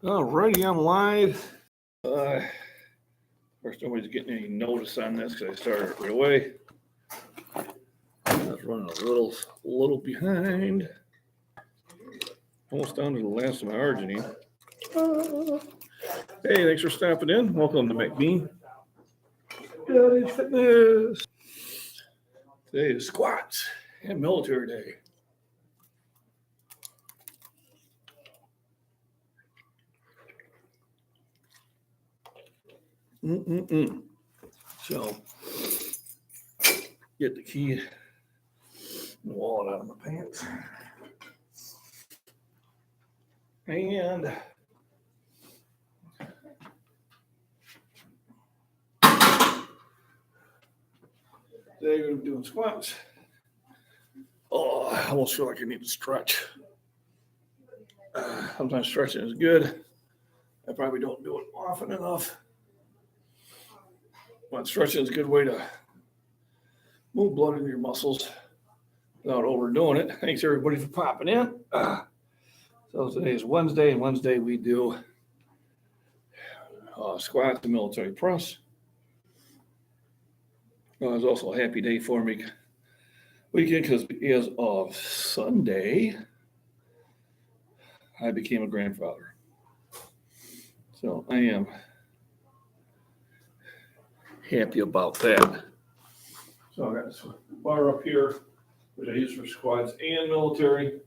Alrighty, I'm live. Of course, nobody's getting any notice on this because I started it right away. I was running a little behind. Almost down to the last of my arginine. Hey, thanks for stopping in. Welcome to MacBean. Village Fitness. Today is squats and military day. So, get the key and the wallet out of my pants. And today we're doing squats. Oh, I almost feel like I need to stretch. Sometimes stretching is good. I probably don't do it often enough. But stretching is a good way to move blood into your muscles without overdoing it. Thanks everybody for popping in. So today is Wednesday, and Wednesday we do squats and military press. It's also a happy day for me weekend because as of Sunday, I became a grandfather. So I am happy about that. So I got this bar up here, which I use for squats and military.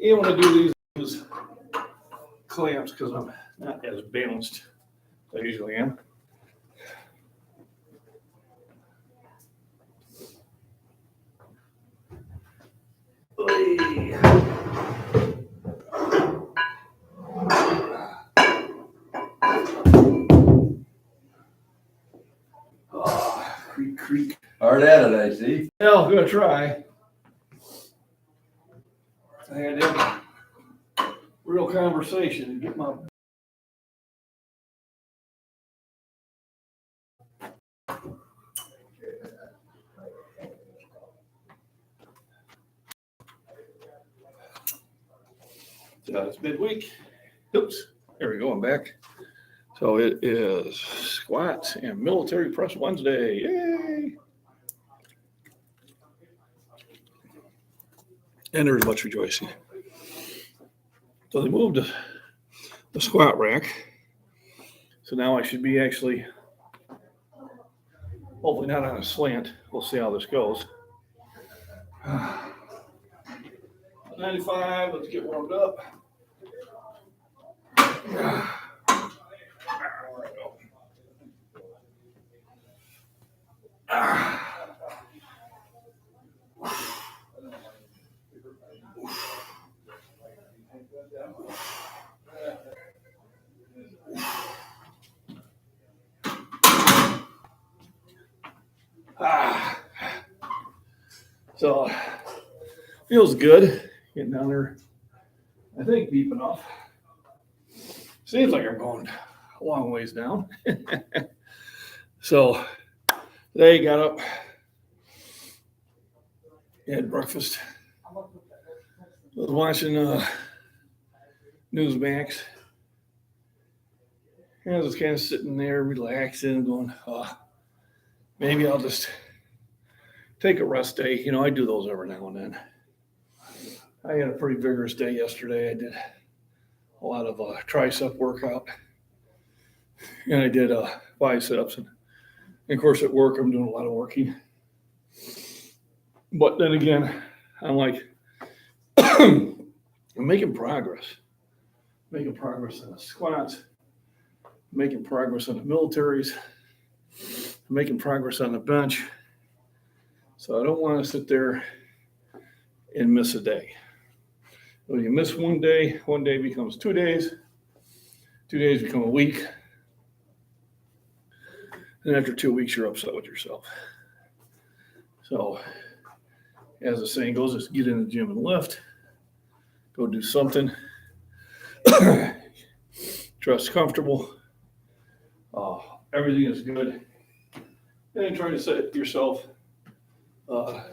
And when I do these, I use clamps because I'm not as balanced as I usually am. Creak. Hard at it, I see. Well, I'm gonna try. I had to have a real conversation and get my it's midweek. Oops, there we go. I'm back. So it is squats and military press Wednesday. Yay! And there's much rejoicing. So they moved the squat rack. So now I should be actually, hopefully not on a slant. We'll see how this goes. 95, let's get warmed up. So feels good getting down there. I think deep enough. Seems like I'm going a long ways down. So today got up, had breakfast. Was watching Newsmax. And I was kind of sitting there relaxing, going, maybe I'll just take a rest day. You know, I do those every now and then. I had a pretty vigorous day yesterday. I did a lot of tricep workout. And I did biceps. And of course at work, I'm doing a lot of working. But then again, I'm like, I'm making progress. Making progress on the squats. Making progress on the militaries. Making progress on the bench. So I don't want to sit there and miss a day. When you miss one day becomes 2 days. 2 days become a week. And after 2 weeks, you're upset with yourself. So, as the saying goes, just get in the gym and lift. Go do something. Dress comfortable. Everything is good. And try to set yourself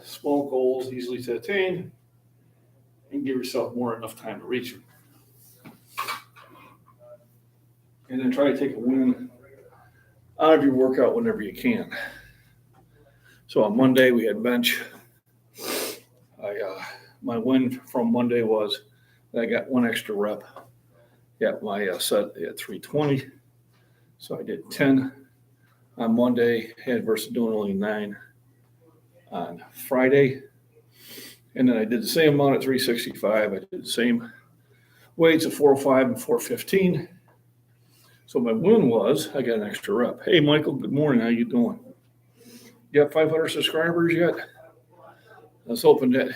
small goals, easily to attain. and give yourself enough time to reach them. And then try to take a win out of your workout whenever you can. So on Monday we had bench. My win from Monday was that I got one extra rep. Got my set at 320. So I did 10 on Monday, had versus doing only 9 on Friday. And then I did the same amount at 365. I did the same weights at 405 and 415. So my win was I got an extra rep. Hey, Michael, good morning. How you doing? You got 500 subscribers yet? I was hoping that,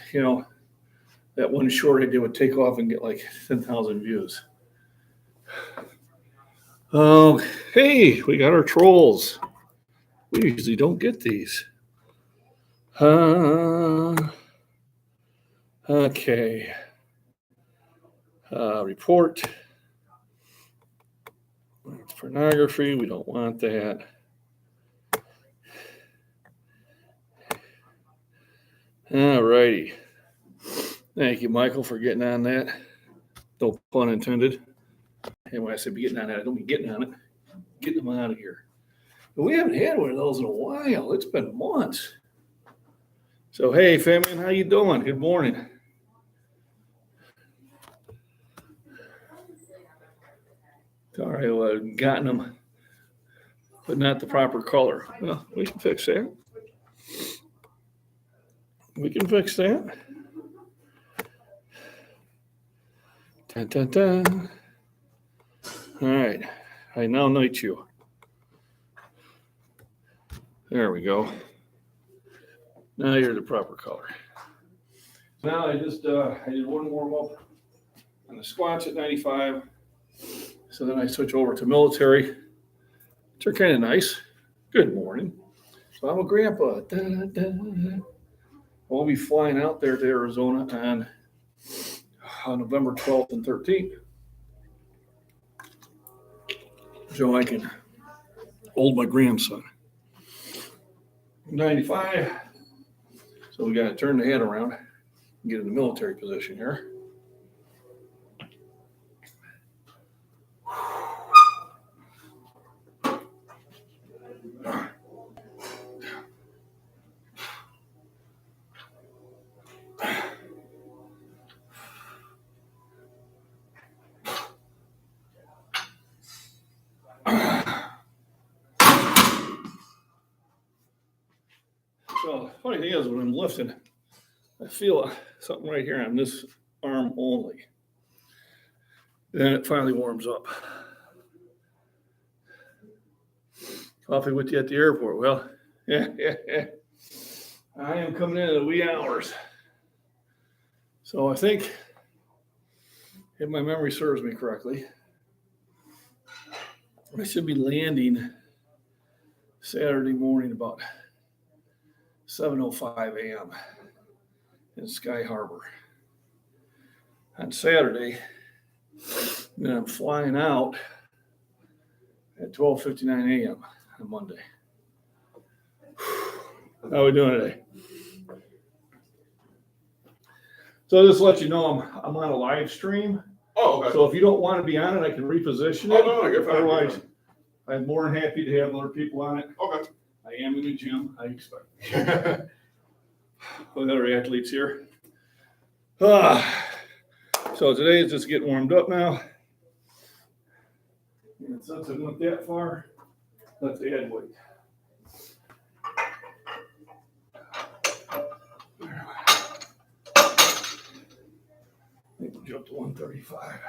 that one short I did would take off and get like 10,000 views. Hey, we got our trolls. We usually don't get these. Okay. Report. It's pornography. We don't want that. All righty. Thank you, Michael, for getting on that. No pun intended. And when I say getting on that, I don't mean getting on it. Getting them out of here. But we haven't had one of those in a while. It's been months. So, hey, Fabian, how you doing? Good morning. All right, well, I've gotten them, but not the proper color. Well, we can fix that. We can fix that. Dun, dun, dun. All right, I now night you. There we go. Now you're the proper color. Now I did one warm up on the squats at 95. So then I switch over to military, which are kind of nice. Good morning. So I'm a grandpa. I'll be flying out there to Arizona on November 12th and 13th. So I can hold my grandson. 95. So we got to turn the head around and get in the military position here. So funny thing is, when I'm lifting, I feel something right here on this arm only. Then it finally warms up. Coffee with you at the airport. Well, yeah. I am coming in at the wee hours. So I think, if my memory serves me correctly, I should be landing Saturday morning about 7:05 a.m. in Sky Harbor. On Saturday, then I'm flying out at 12:59 a.m. on Monday. How are we doing today? So just to let you know, I'm on a live stream. Oh, okay. So if you don't want to be on it, I can reposition it. Oh, no, you're fine. Otherwise, I'm more than happy to have other people on it. Okay. I am in the gym, I expect. With other athletes here. So today is just getting warmed up now. And since I went that far, let's add weight. I think we'll jump to 135.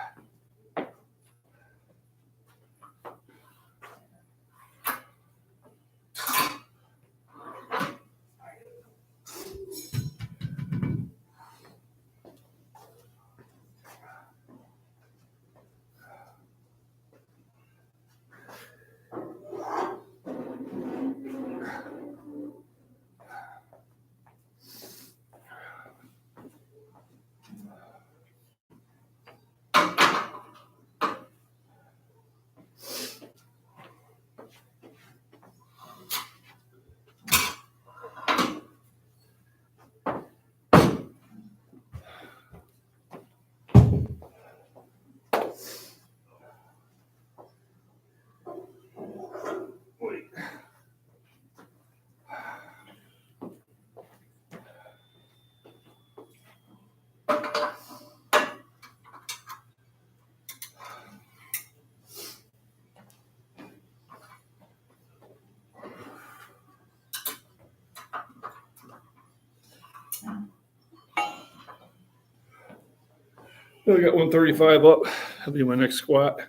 I got 135 up. That'll be my next squat.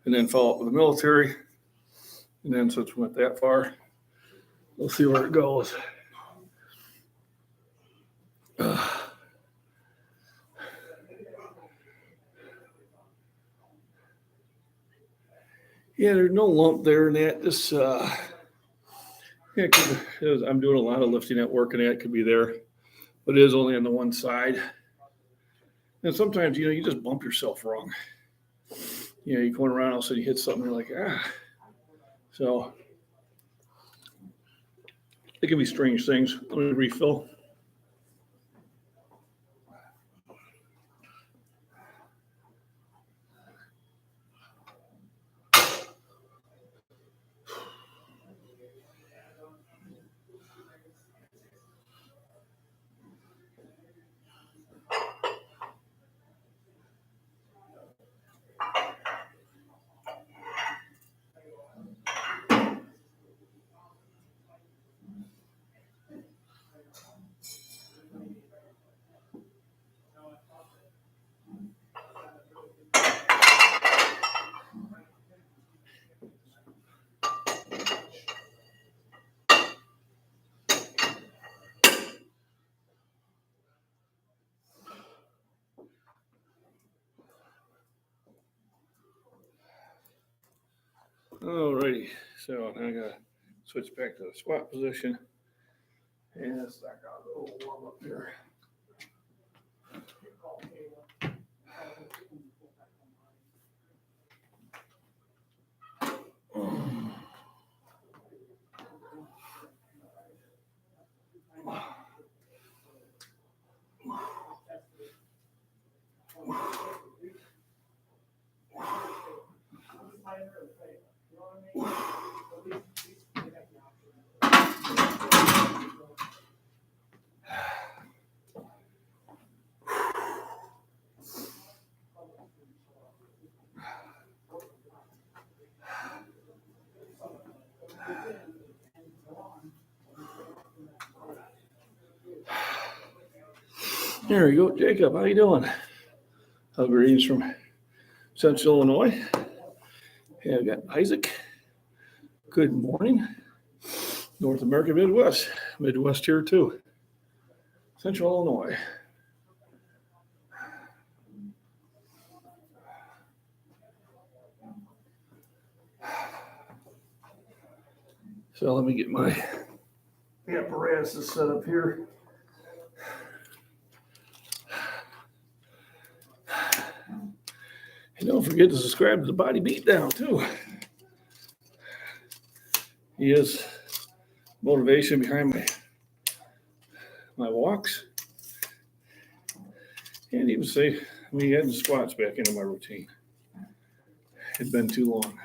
And then follow up with the military. And then since we went that far, we'll see where it goes. Yeah, there's no lump there in that. This, I'm doing a lot of lifting at work, and that could be there, but it is only on the one side. And sometimes, you just bump yourself wrong. You're going around, all of a sudden you hit something, you're like, ah. So it can be strange things. Let me refill. Alrighty, so now I gotta switch back to the squat position. And let's start out a little warm up here. There you go, Jacob. How you doing? Greetings from Central Illinois. Yeah, I got Isaac. Good morning. North America, Midwest here too. Central Illinois. So let me get my apparatus set up here. And don't forget to subscribe to the Body Beatdown too. He is motivation behind my walks. And even say, adding squats back into my routine. It's been too long.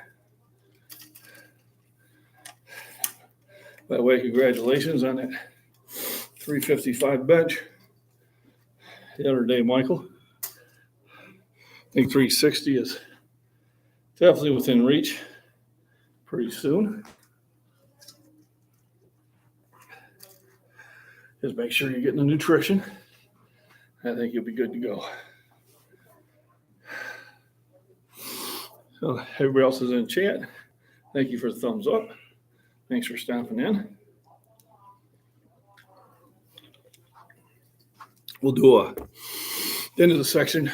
By the way, congratulations on that 355 bench. The other day, Michael. I think 360 is definitely within reach pretty soon. Just make sure you're getting the nutrition. I think you'll be good to go. So everybody else is in chat. Thank you for the thumbs up. Thanks for stopping in. We'll do the end of the section.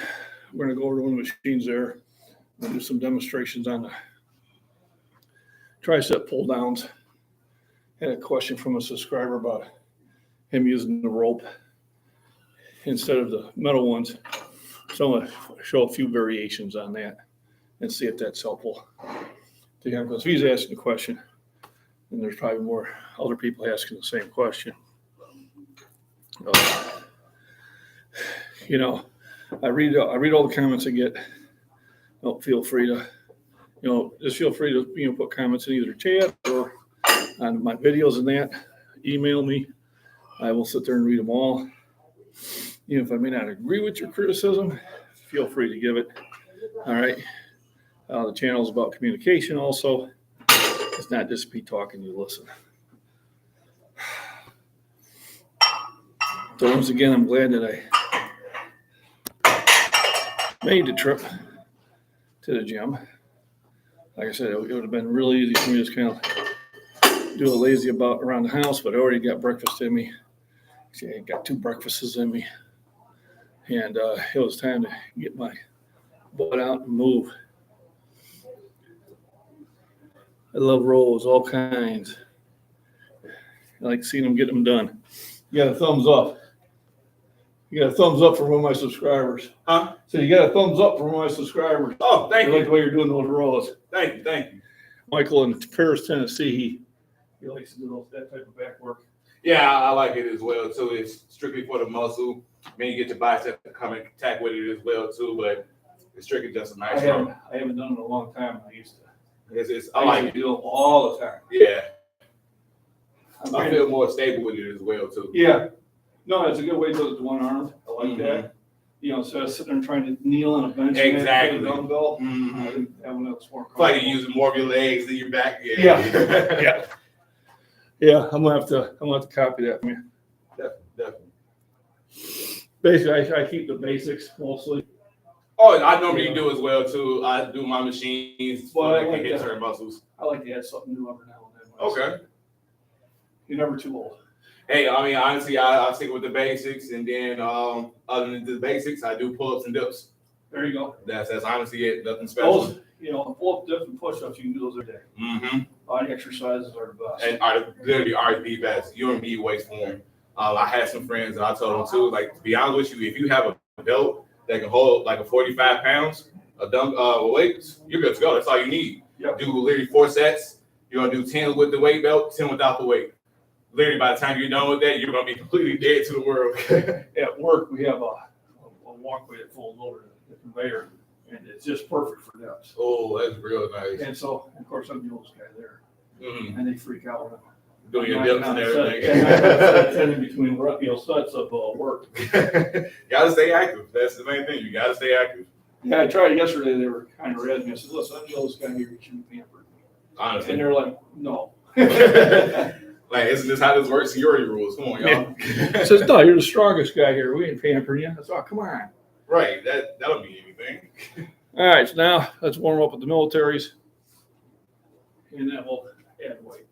We're going to go over to one of the machines there. We'll do some demonstrations on the tricep pull downs. Had a question from a subscriber about him using the rope instead of the metal ones. So I'm going to show a few variations on that and see if that's helpful to him. Because if he's asking a question, then there's probably more other people asking the same question. I read all the comments I get. Feel free to, just feel free to, put comments in either chat or on my videos and that. Email me. I will sit there and read them all. If I may not agree with your criticism, feel free to give it. All right. The channel is about communication also. It's not just me talking, you listen. So once again, I'm glad that made the trip to the gym. Like I said, it would have been really easy for me to just kind of do a lazy about around the house, but I already got breakfast in me. See, I got 2 breakfasts in me. And it was time to get my butt out and move. I love rolls, all kinds. I like seeing them get them done. You got a thumbs up. You got a thumbs up from one of my subscribers. Huh? So you got a thumbs up from one of my subscribers. Oh, thank I you. like the way you're doing those rolls. Thank you. Michael in Paris, Tennessee, he likes to do that type of back work. Yeah, I like it as well too. It's strictly for the muscle. Then you get your bicep to come in contact with it as well too, but it's strictly just a nice roll. I haven't done it in a long time. I used to. I like used it. to do it all the time. Yeah. I feel more stable with it as well too. Yeah. No, it's a good way to do it with one arm. I like that. You know, instead of sitting there trying to kneel on a bench Exactly. with a dumbbell, Mm-hmm. I think that one else more It's like you're using more of your legs than your back. Yeah. Yeah, I'm gonna have to copy that from you. Definitely. Basically, I keep the basics mostly. Oh, I normally do as well too. I do my machines Well, so I I like can hit that. certain muscles. I like to add something new every now and then. Okay. You're never too old. Hey, I mean, honestly, I stick with the basics, and then other than the basics, I do pull-ups and dips. There you go. That's honestly it. Nothing special. Those, pull-up, dips, and push-ups, you can do those every day. Mm-hmm. Body exercises are the best. And literally are the best. You don't need waste form. I had some friends and I told them too, like, to be honest with you, if you have a belt that can hold like a 45 pounds of weights, you're good to go. That's all you need. Yep. Do literally 4 sets. You're gonna do 10 with the weight belt, 10 without the weight. Literally, by the time you're done with that, you're gonna be completely dead to the world. At work, we have a walkway that folds over the conveyor, and it's just perfect for dips. Oh, that's real nice. And so, of course, I'm the oldest guy there, Mm-hmm. and they freak out when I'm Doing your dips and everything. And in between sets of work. Gotta stay active. That's the main thing. You gotta stay active. Yeah, I tried yesterday. They were kind of red at me. I said, "Listen, I'm the oldest guy here. You shouldn't be pampered." Honestly. And they're like, "No." Like, isn't this how this works? Security rules. Come on, y'all. Says, "No, you're the strongest guy here. We ain't pampering you." I said, "Oh, come on." Right. That'll mean anything. All right, so now let's warm up with the militaries, and then we'll add weight.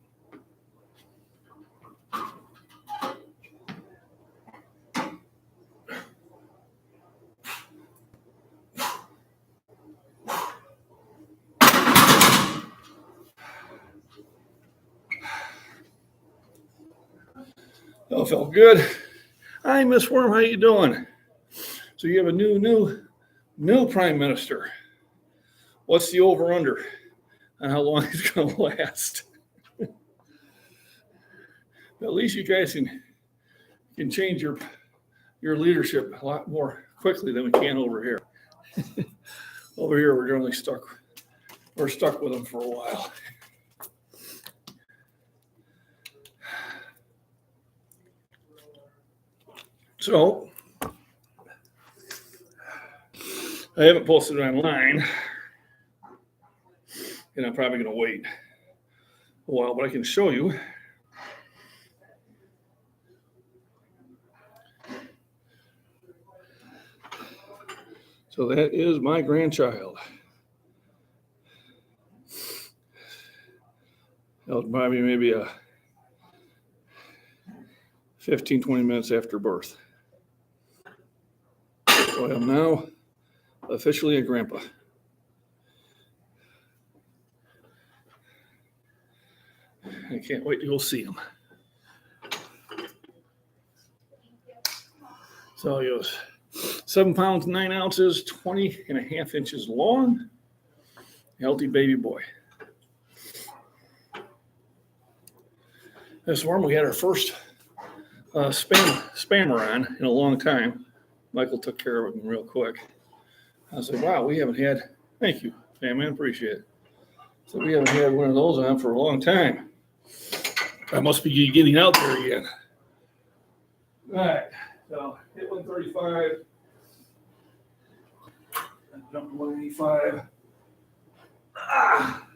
Oh, felt good. Hi, Miss Worm. How you doing? So you have a new prime minister. What's the over/under on how long he's going to last? At least you guys can change your leadership a lot more quickly than we can over here. Over here, we're generally stuck. We're stuck with them for a while. So, I haven't posted it online, and I'm probably going to wait a while, but I can show you. So that is my grandchild. That was probably maybe a 15, 20 minutes after birth. So I am now officially a grandpa. I can't wait to go see him. So he was 7 pounds, 9 ounces, 20 and a half inches long. Healthy baby boy. This morning we had our first spammer on in a long time. Michael took care of it real quick. I said, wow, we haven't had, thank you, man, appreciate it. So we haven't had one of those on for a long time. I must be getting out there again. All right, so hit 135. Jump to 185. Ah.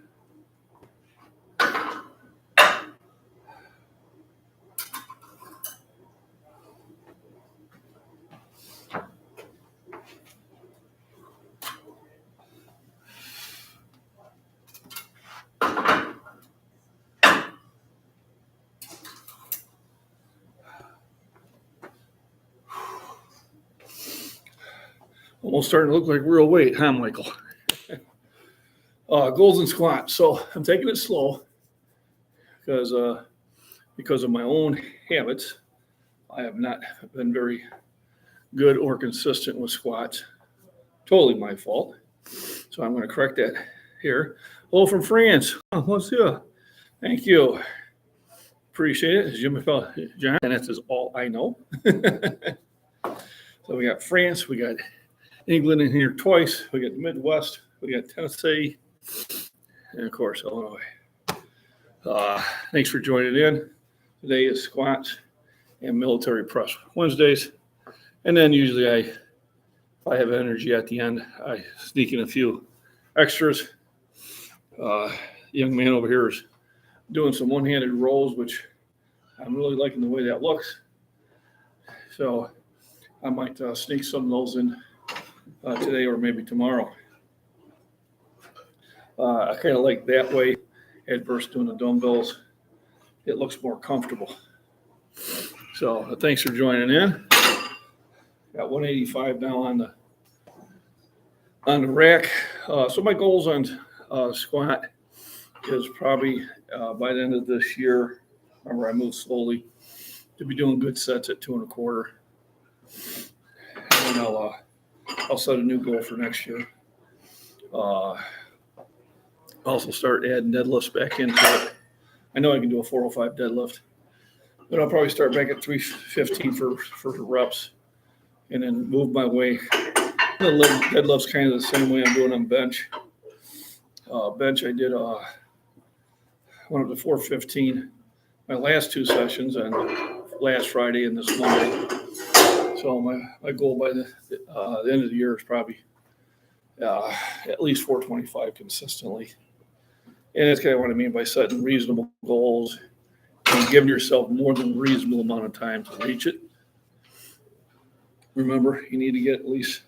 Almost starting to look like real weight, huh, Michael? Goals and squats. So I'm taking it slow because of my own habits. I have not been very good or consistent with squats. Totally my fault. So I'm going to correct that here. Hello from France. Oh, what's up? Thank you. Appreciate it. Jimmy fella, John, and that's all I know. So we got France, we got England in here twice, we got the Midwest, we got Tennessee, and of course Illinois. Thanks for joining in. Today is squats and military press Wednesdays, and then usually if I have energy at the end, I sneak in a few extras. Young man over here is doing some one-handed rows, which I'm really liking the way that looks. So I might sneak some of those in today or maybe tomorrow. I kind of like that way versus doing the dumbbells. It looks more comfortable. So thanks for joining in. Got 185 now on the rack. So my goals on squat is probably by the end of this year. Remember, I move slowly to be doing good sets at 2 1/4. And then I'll set a new goal for next year. Also start adding deadlifts back into it. I know I can do a 405 deadlift, but I'll probably start back at 315 for reps, and then move my way. The deadlift's kind of the same way I'm doing on bench. Bench, I did went up to 415 my last 2 sessions on last Friday and this Monday. So my goal by the end of the year is probably at least 425 consistently. And that's kind of what I mean by setting reasonable goals and giving yourself more than a reasonable amount of time to reach it. Remember, you need to get at least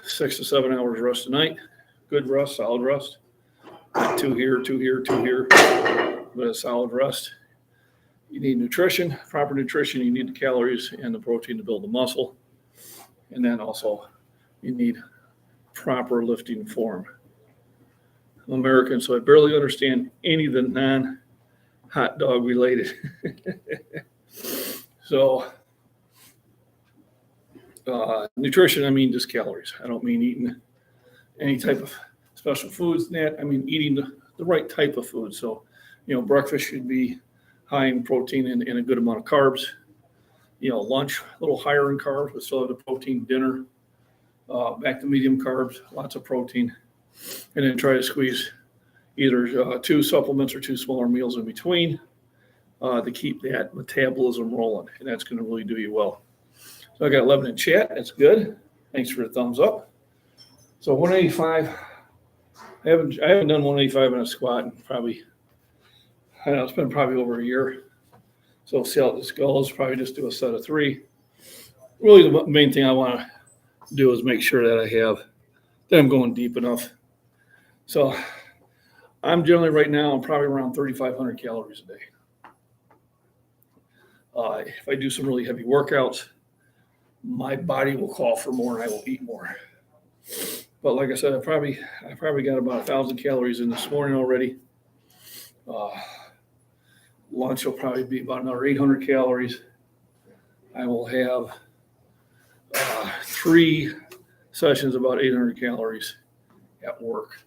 6 to 7 hours rest a night. Good rest, solid rest. Not 2 here, 2 here, 2 here, but a solid rest. You need nutrition, proper nutrition. You need the calories and the protein to build the muscle. And then also you need proper lifting form. I'm American, so I barely understand any of the non-hot dog related. So nutrition, I mean just calories. I don't mean eating any type of special foods. I mean eating the right type of food. So, breakfast should be high in protein and a good amount of carbs. Lunch, a little higher in carbs, but still have the protein. Dinner, back to medium carbs, lots of protein. And then try to squeeze either 2 supplements or 2 smaller meals in between to keep that metabolism rolling. And that's going to really do you well. So I got 11 in chat. That's good. Thanks for the thumbs up. So 185. I haven't done 185 in a squat in probably, I don't know, it's been probably over a year. So we'll see how this goes. Probably just do a set of 3. Really, the main thing I want to do is make sure that I'm going deep enough. So I'm generally right now, I'm probably around 3,500 calories a day. If I do some really heavy workouts, my body will call for more and I will eat more. But like I said, I probably got about 1,000 calories in this morning already. Lunch will probably be about another 800 calories. I will have 3 sessions about 800 calories at work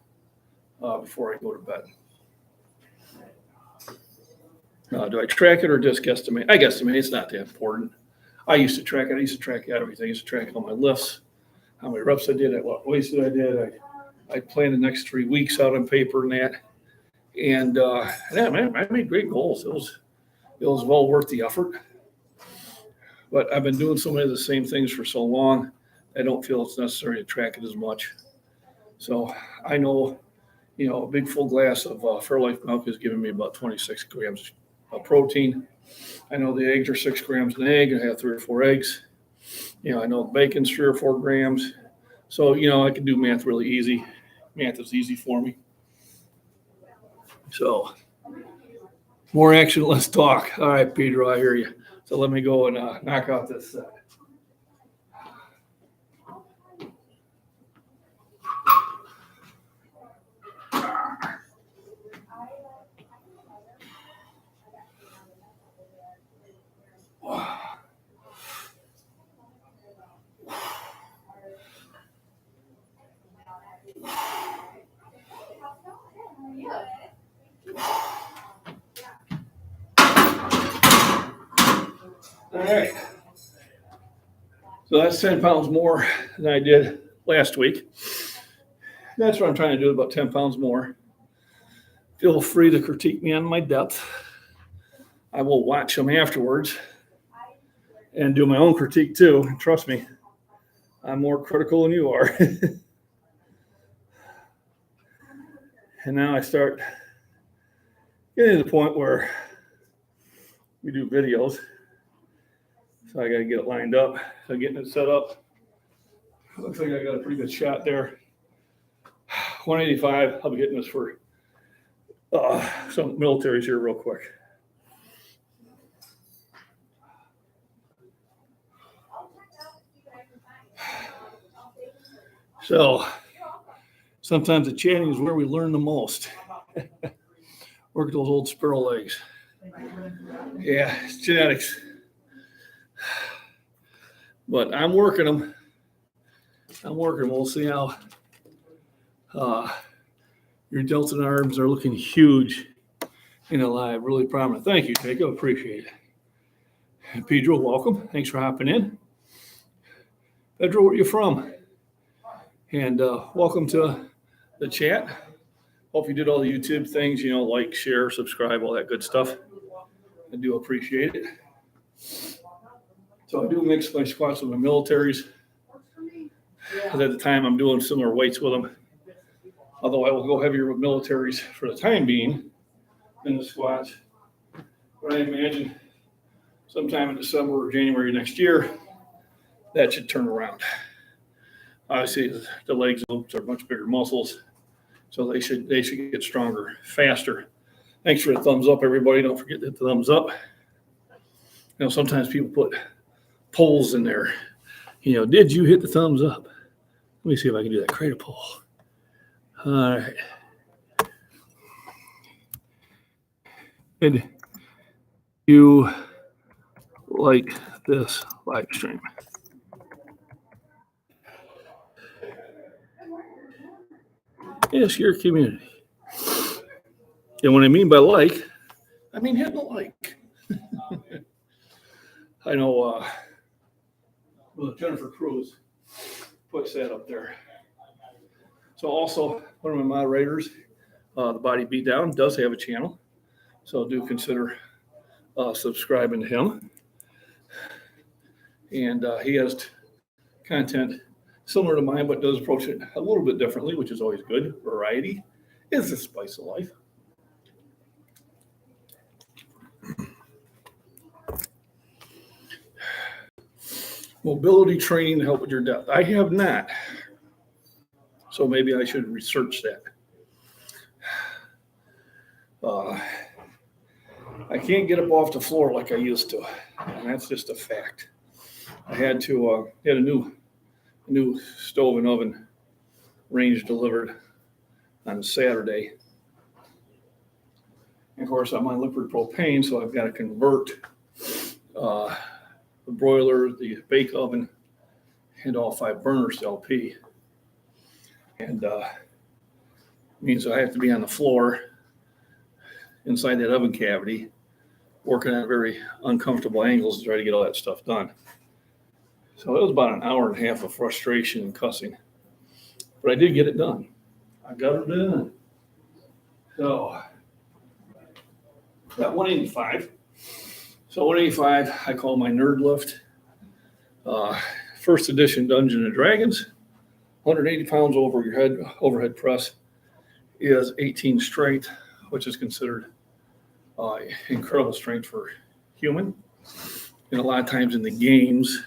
before I go to bed. Do I track it or just guesstimate? I guesstimate. It's not that important. I used to track it. I used to track everything. I used to track all my lifts, how many reps I did, at what weights I did. I planned the next 3 weeks out on paper and that. And I made great goals. It was well worth the effort. But I've been doing so many of the same things for so long, I don't feel it's necessary to track it as much. So I know, a big full glass of Fairlife milk is giving me about 26 grams of protein. I know the eggs are 6 grams an egg. I have 3 or 4 eggs. I know the bacon's 3 or 4 grams. So, I can do math really easy. Math is easy for me. So more action, less talk. All right, Pedro, I hear you. So let me go and knock out this set. All right. So that's 10 pounds more than I did last week. That's what I'm trying to do, about 10 pounds more. Feel free to critique me on my depth. I will watch them afterwards and do my own critique too. Trust me, I'm more critical than you are. And now I start getting to the point where we do videos. So I got to get it lined up. So getting it set up. Looks like I got a pretty good shot there. 185. I'll be hitting this for some militaries here real quick. So sometimes the chatting is where we learn the most. Work those old sparrow legs. Yeah, it's genetics. But I'm working them. We'll see how your deltoid arms are looking huge in a live, really prominent. Thank you, Jacob. Appreciate it. And Pedro, welcome. Thanks for hopping in. Pedro, where are you from? And welcome to the chat. Hope you did all the YouTube things, like, share, subscribe, all that good stuff. I do appreciate it. So I do mix my squats with my militaries. Because at the time I'm doing similar weights with them. Although I will go heavier with militaries for the time being than the squats. But I imagine sometime in December or January next year, that should turn around. Obviously, the legs are much bigger muscles, so they should get stronger faster. Thanks for the thumbs up, everybody. Don't forget the thumbs up. Sometimes people put polls in there. Did you hit the thumbs up? Let me see if I can do that. Create a poll. All right. Did you like this live stream? Yes, your community. And what I mean by like, I mean hitting a like. I know Jennifer Cruz puts that up there. So also, one of my moderators, the Body Beatdown, does have a channel. So do consider subscribing to him. And he has content similar to mine, but does approach it a little bit differently, which is always good. Variety is the spice of life. Mobility training to help with your depth. I have not. So maybe I should research that. I can't get up off the floor like I used to. And that's just a fact. I had to get a new stove and oven range delivered on Saturday. And of course, I'm on liquid propane, so I've got to convert the broiler, the bake oven, and all 5 burners to LP. And means I have to be on the floor inside that oven cavity, working at very uncomfortable angles to try to get all that stuff done. So it was about an hour and a half of frustration and cussing. But I did get it done. I got it done. So got 185. So 185, I call my nerd lift. First edition Dungeons and Dragons. 180 pounds over your head, overhead press is 18 strength, which is considered incredible strength for human. And a lot of times in the games,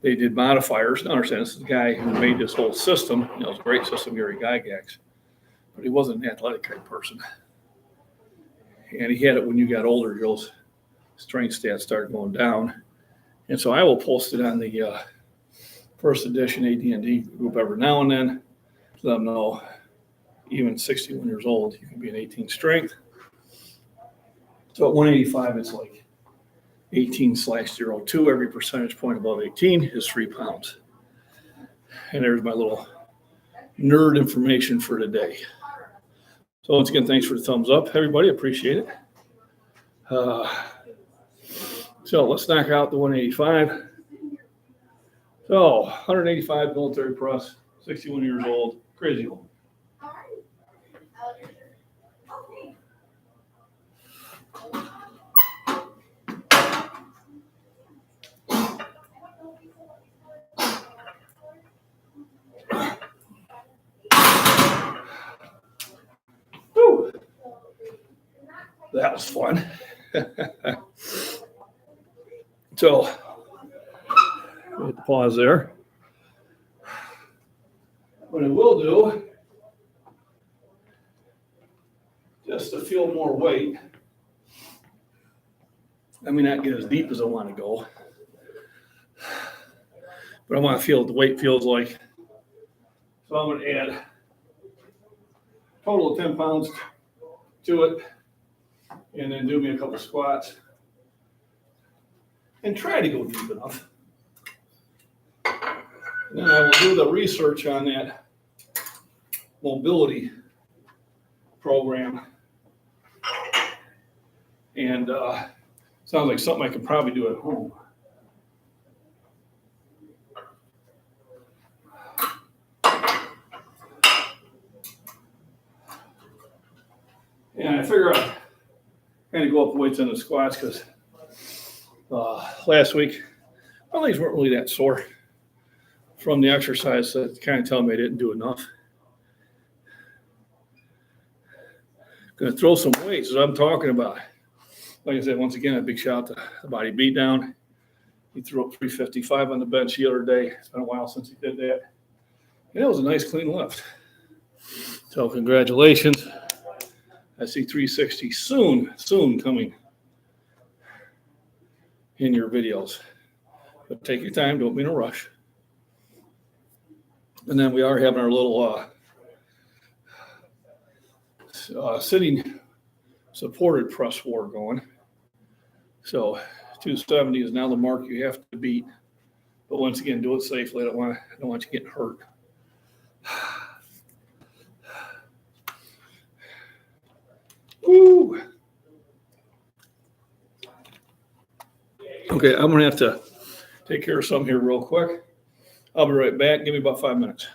they did modifiers. Now, understand, this is the guy who made this whole system. It's a great system, Gary Gygax, but he wasn't an athletic type person. And he had it when you got older, your strength stats started going down. And so I will post it on the first edition AD&D group every now and then to let them know, even 61 years old, you can be an 18 strength. So at 185, it's like 18/02. Every percentage point above 18 is 3 pounds. And there's my little nerd information for today. So once again, thanks for the thumbs up, everybody. Appreciate it. So let's knock out the 185. So 185 military press, 61 years old, crazy old. Whew. That was fun. So, hit the pause there. What I will do, just to feel more weight, I may not get as deep as I want to go, but I want to feel what the weight feels like. So I'm going to add a total of 10 pounds to it, and then do me a couple squats, and try to go deep enough. And then I will do the research on that mobility program. And sounds like something I could probably do at home. And I figure I'll kind of go up the weights on the squats because last week my legs weren't really that sore from the exercise, so it kind of tell me I didn't do enough. Going to throw some weights, as I'm talking about. Like I said, once again, a big shout to the Body Beatdown. He threw up 355 on the bench the other day. It's been a while since he did that. And it was a nice, clean lift. So congratulations. I see 360 soon coming in your videos. But take your time, don't be in a rush. And then we are having our little sitting supported press war going. So 270 is now the mark you have to beat. But once again, do it safely. I don't want you getting hurt. Woo. Okay, I'm gonna have to take care of something here real quick. I'll be right back. Give me about 5 minutes.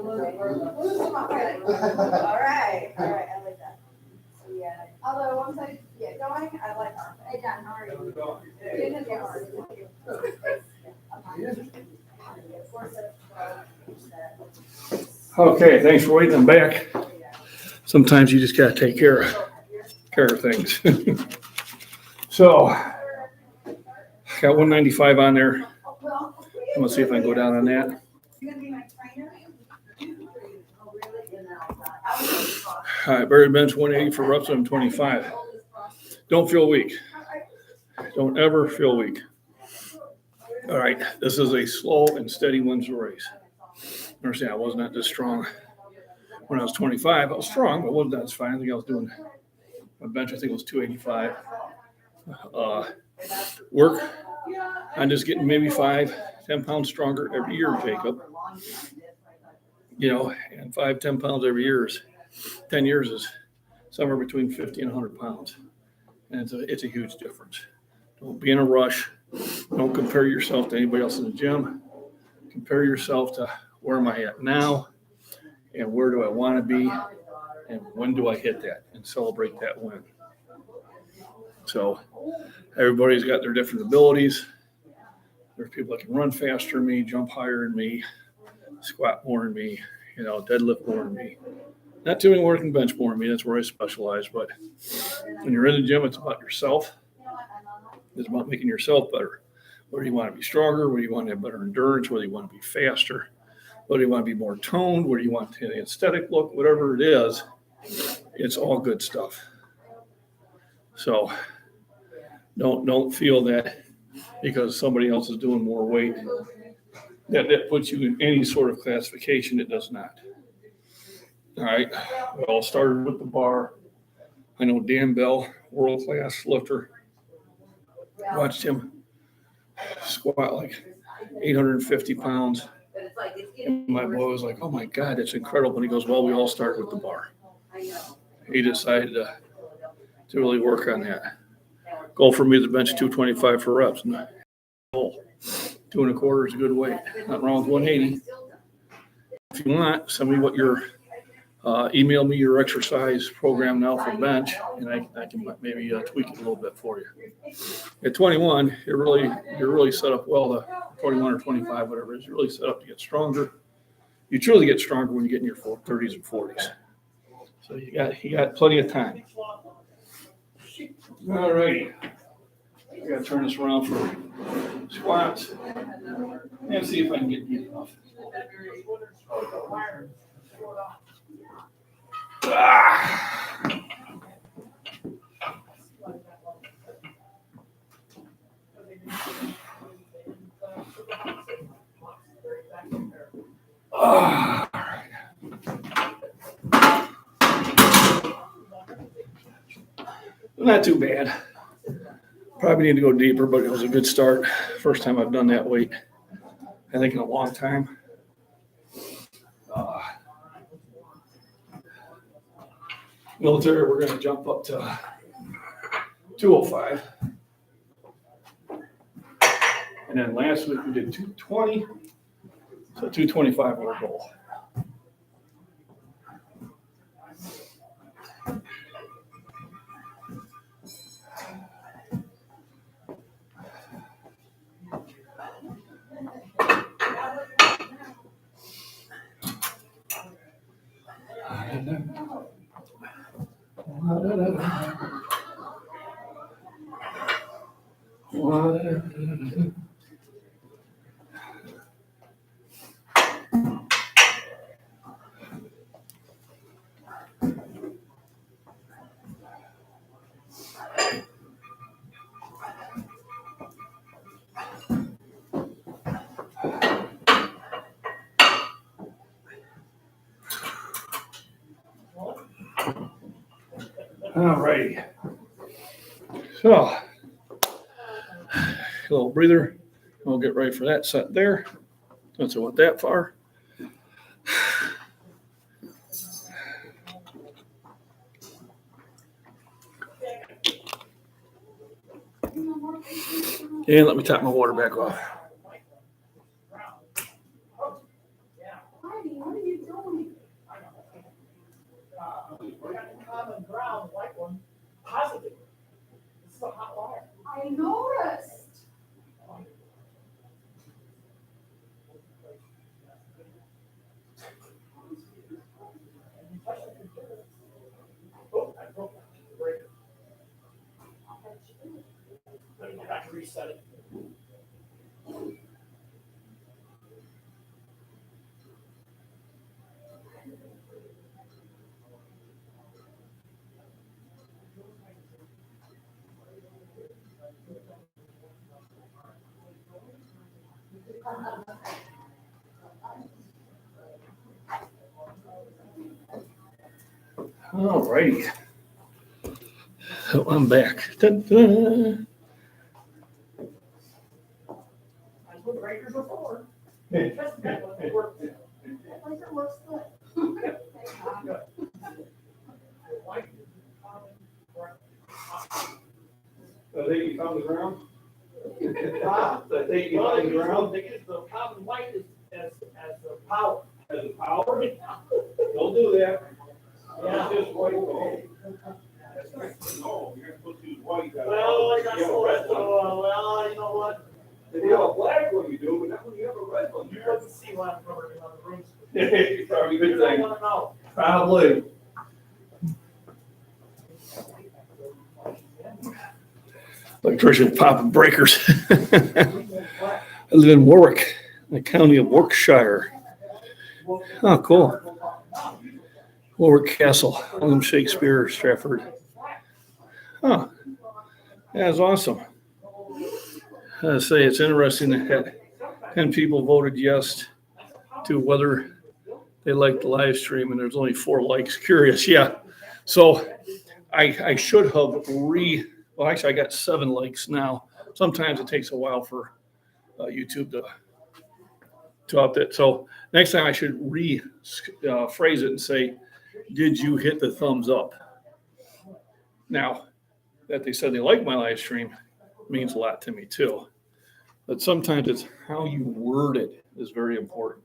right, I like that. So, yeah, although once I get going, I like our. Hey, John, how are you? Good. Okay, thanks for waiting. I'm back. Sometimes you just gotta take care of things. So, got 195 on there. I'm gonna see if I can go down on that. All right, buried bench 180 for reps on 25. Don't feel weak. Don't ever feel weak. All right, this is a slow and steady wins the race. Understand, I was not this strong when I was 25. I was strong, but wasn't as fine. I think I was doing my bench. I think it was 285. Work on just getting maybe 5-10 pounds stronger every year, Jacob. And 5-10 pounds every year is 10 years is somewhere between 50 and 100 pounds. And it's a huge difference. Don't be in a rush. Don't compare yourself to anybody else in the gym. Compare yourself to where am I at now and where do I want to be and when do I hit that and celebrate that win. So everybody's got their different abilities. There's people that can run faster than me, jump higher than me, squat more than me, deadlift more than me. Not too many more can bench more than me. That's where I specialize. But when you're in the gym, it's about yourself. It's about making yourself better. Whether you want to be stronger, whether you want to have better endurance, whether you want to be faster, whether you want to be more toned, whether you want to have an aesthetic look, whatever it is, it's all good stuff. So don't feel that because somebody else is doing more weight, that puts you in any sort of classification. It does not. All right. It all started with the bar. I know Dan Bell, world-class lifter. Watched him squat like 850 pounds. And my boy was like, oh my God, that's incredible. And he goes, well, we all start with the bar. He decided to really work on that. Goal for me is to bench 225 for reps. Goal. 2.25 is a good weight. Not wrong with 180. If you want, send me what your email me your exercise program now for bench, and I can maybe tweak it a little bit for you. At 21, you're really set up well to 21 or 25, whatever it is. You're really set up to get stronger. You truly get stronger when you get in your 30s and 40s. So you got plenty of time. All righty. I got to turn this around for squats and see if I can get deep enough. All right. Not too bad. Probably need to go deeper, but it was a good start. First time I've done that weight, I think, in a long time. Military, we're going to jump up to 205. And then last week we did 220. So 225 was our goal. All righty. So, a little breather. We'll get ready for that set there. Since I went that far. And let me top my water back off. reset it. All righty. So I'm back. Ta-da. That's what breakers are for. That's what they work for. Breaker works good. I think you found the ground. Wow. I think you Well, found the ground. the common white is as the power. As a power. Don't do that. Yeah. Just white. No, you're supposed to use white. Well, I got so well, you know what? If you have a black one, you do, but not when you have a red one. You wouldn't see what I'm covering on the rooms. Probably a You good don't thing. want to know. Probably. Electrician popping breakers. I live in Warwick, the county of Warwickshire. Oh, cool. Warwick Castle, William Shakespeare, Stratford. Huh. That's awesome. I say it's interesting that 10 people voted yes to whether they liked the live stream, and there's only 4 likes. Curious, yeah. So I should have well, actually, I got 7 likes now. Sometimes it takes a while for YouTube to update. So next time I should phrase it and say, did you hit the thumbs up? Now, that they said they like my live stream means a lot to me too. But sometimes it's how you word it is very important.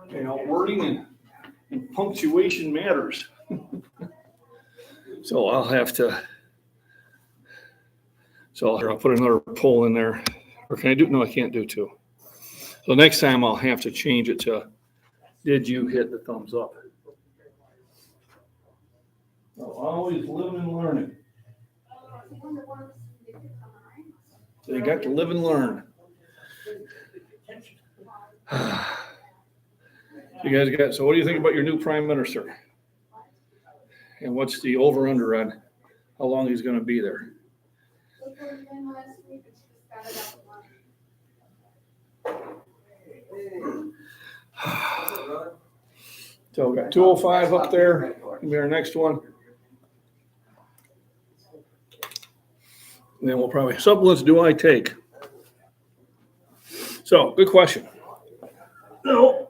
You know, wording and punctuation matters. So I'll have to. So I'll put another poll in there. Or can I do? No, I can't do 2. So next time I'll have to change it to, did you hit the thumbs up? So always living and learning. So you got to live and learn. You guys got, so what do you think about your new prime minister? And what's the over-under on how long he's going to be there? So we got 205 up there. Gonna be our next one. And then we'll probably, supplements do I take? So, good question. No.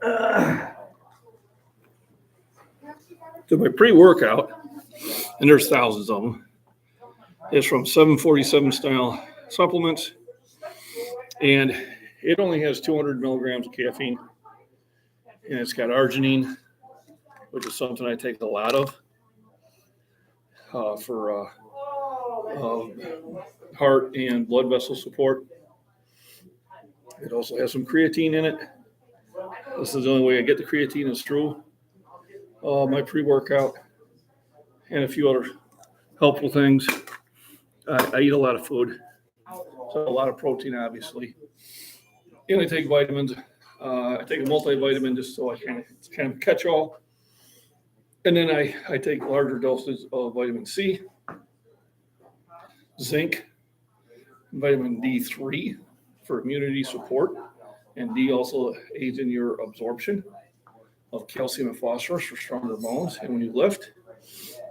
So my pre-workout, and there's thousands of them, is from 747 style supplements. And it only has 200 milligrams of caffeine. And it's got arginine, which is something I take a lot of for heart and blood vessel support. It also has some creatine in it. This is the only way I get the creatine is through my pre-workout and a few other helpful things. I eat a lot of food, so a lot of protein, obviously. And I take vitamins. I take a multivitamin just so I kind of catch all. And then I take larger doses of vitamin C, zinc, vitamin D3 for immunity support. And D also aids in your absorption of calcium and phosphorus for stronger bones. And when you lift,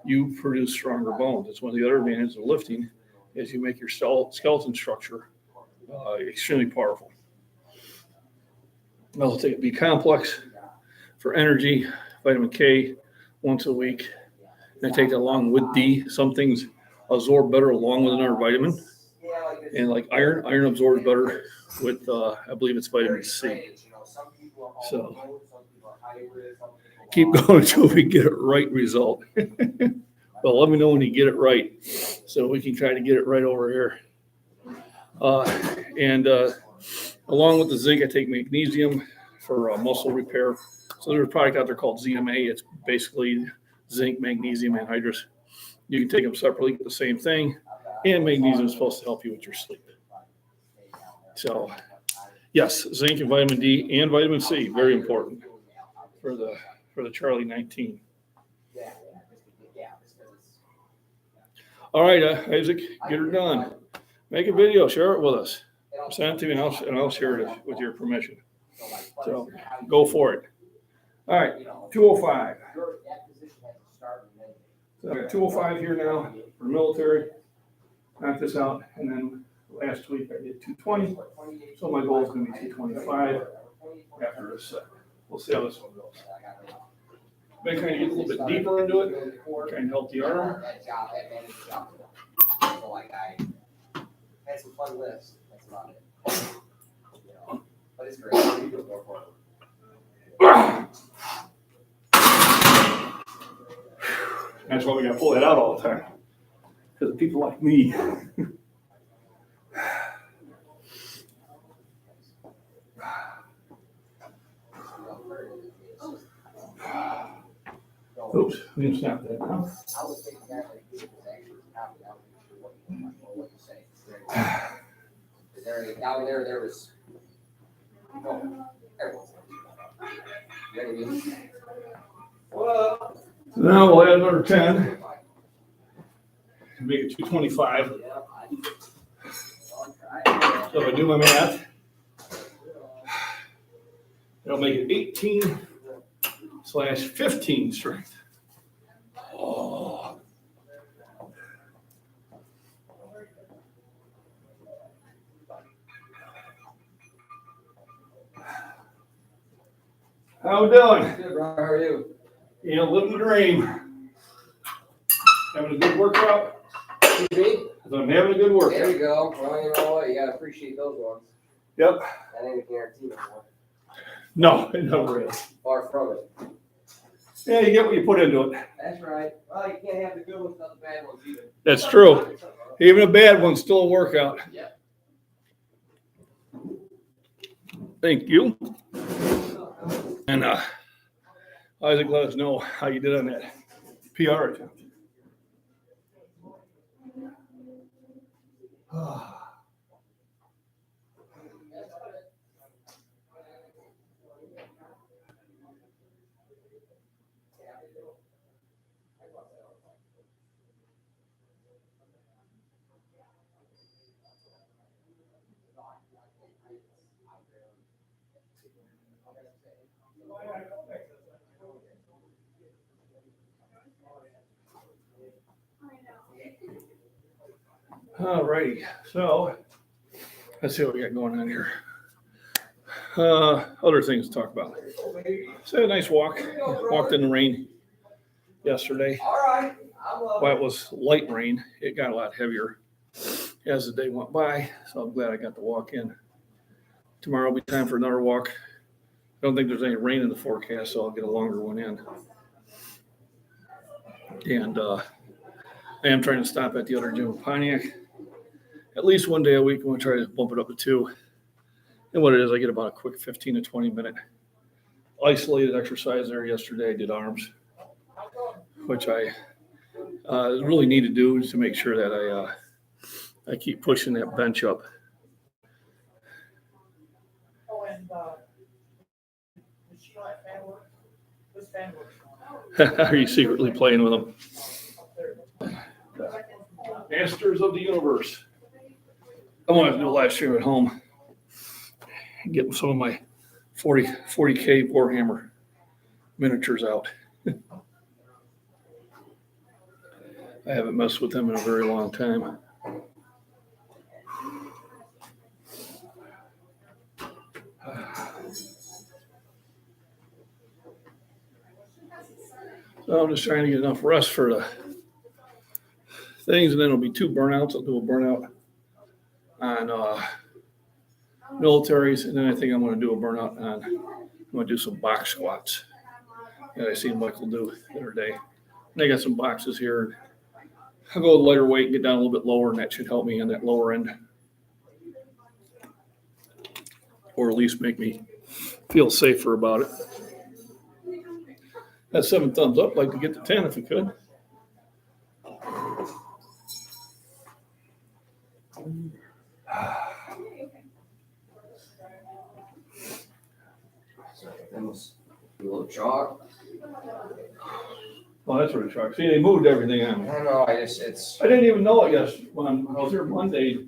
you produce stronger bones. It's one of the other advantages of lifting is you make your skeleton structure extremely powerful. I also take a B complex for energy, vitamin K once a week. And I take that along with D. Some things absorb better along with another vitamin. And like iron absorbs better with, I believe it's vitamin C. So keep going until we get it right result. Well, let me know when you get it right so we can try to get it right over here. And along with the zinc, I take magnesium for muscle repair. So there's a product out there called ZMA. It's basically zinc, magnesium, anhydrous. You can take them separately, get the same thing. And magnesium is supposed to help you with your sleep. So, yes, zinc and vitamin D and vitamin C, very important for the Charlie 19. All right, Isaac, get her done. Make a video, share it with us. Send it to me, and I'll share it with your permission. So go for it. All right, 205. So I got 205 here now for military. Knock this out, and then last week I did 220. So my goal is going to be 225 after this. We'll see how this one goes. Been kind of get a little bit deeper into it, trying to help the arm. Had some fun lifts. That's about it. But it's great. You do it more for it. That's why we got to pull that out all the time. Because of people like me. Oops, we didn't snap that now. I would think that like this was actually copied out what you say. Down there was. Oh, everyone's. Ready? So now we'll add another 10. And make it 225. So if I do my math, it'll make it 18/15 strength. Oh. How we doing? Good, bro. How are you? You know, living the dream. Having a good workout. TV? I'm having a good There workout. you go. Well, you know what? You gotta appreciate those ones. Yep. That ain't a guarantee anymore. No, it never is. Far from it. Yeah, you get what you put into it. That's right. Well, you can't have the good ones without the bad ones either. That's true. Even a bad one's still a workout. Yeah. Thank you. And Isaac, let us know how you did on that PR attempt. All righty, so let's see what we got going on here. Other things to talk about. So had a nice walk. Walked in the rain yesterday. All right. While it was light rain, it got a lot heavier as the day went by. So I'm glad I got to walk in. Tomorrow will be time for another walk. I don't think there's any rain in the forecast, so I'll get a longer one in. And I am trying to stop at the other gym in Pontiac. At least one day a week, I'm going to try to bump it up to 2. And what it is, I get about a quick 15 to 20 minute isolated exercise there yesterday. I did arms, which I really need to do to make sure that I keep pushing that bench up. Oh, and does she like fan work? This fan work. Are you secretly playing with them? Up there. Masters of the universe. I want to do a live stream at home. Get some of my 40K Warhammer miniatures out. I haven't messed with them in a very long time. So I'm just trying to get enough rest for the things, and then it'll be 2 burnouts. I'll do a burnout on militaries, and then I think I'm going to do a burnout on, I'm going to do some box squats that I seen Michael do the other day. And I got some boxes here. I'll go with lighter weight and get down a little bit lower, and that should help me on that lower end. Or at least make me feel safer about it. That's 7 thumbs up. Like to get to 10 if we could. Then we'll do a little chalk. Well, that's what it truck. See, they moved everything I on me. don't know, it's, I didn't even know it when I was here Monday.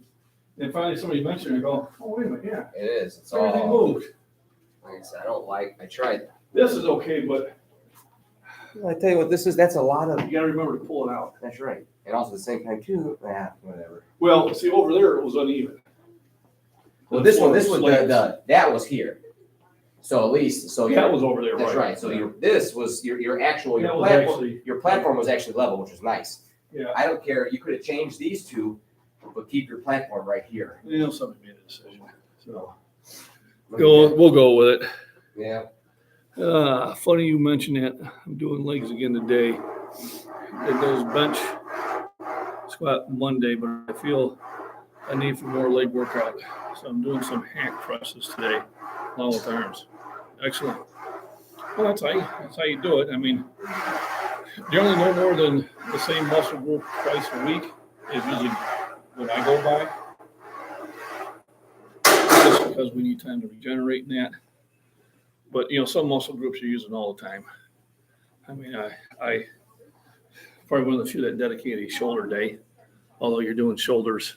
And finally somebody mentioned it, I go, oh, wait a minute, yeah, it is, it's everything all, moved. like I said, I tried. This is okay, but I tell you what, that's a lot of, you gotta remember to pull it out. that's right. And also at the same time too, whatever. Well, see, over there, it was uneven. Well, this was slants. that was here. So at least, so That was over there, that's right. right. So your actual, That was actually- your platform was actually level, which was nice. Yeah, I don't care, you could have changed these two, but keep your platform right here. you know, somebody made a decision, so. We'll go with it. Yeah, Funny you mentioned that. I'm doing legs again today. Did those bench squat Monday, but I feel I need for more leg workout. So I'm doing some hack presses today, along with arms. Excellent. Well, that's how you do it. I mean, generally no more than the same muscle group twice a week is usually what I go by. Just because we need time to regenerate in that. But, you know, some muscle groups you're using all the time. I mean, I probably one of the few that dedicate a shoulder day, although you're doing shoulders,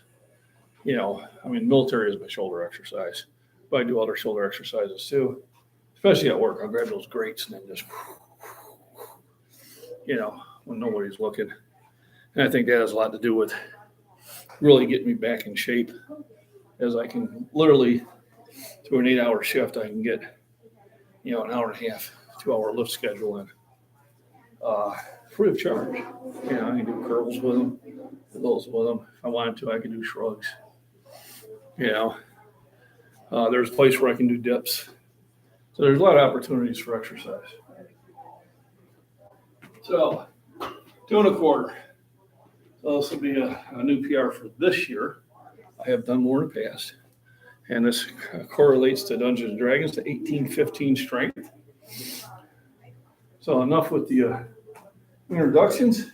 you know, I mean, military is my shoulder exercise, but I do other shoulder exercises too, especially at work. I'll grab those grates and then just, you know, when nobody's looking. And I think that has a lot to do with really getting me back in shape, as I can literally, through an 8-hour shift, I can get, you know, an hour and a half, 2-hour lift schedule in, free of charge. You know, I can do curls with them, those with them. If I wanted to, I could do shrugs. You know, there's a place where I can do dips. So there's a lot of opportunities for exercise. So 2.25. So this will be a new PR for this year. I have done more in the past. And this correlates to Dungeons and Dragons to 1815 strength. So enough with the introductions.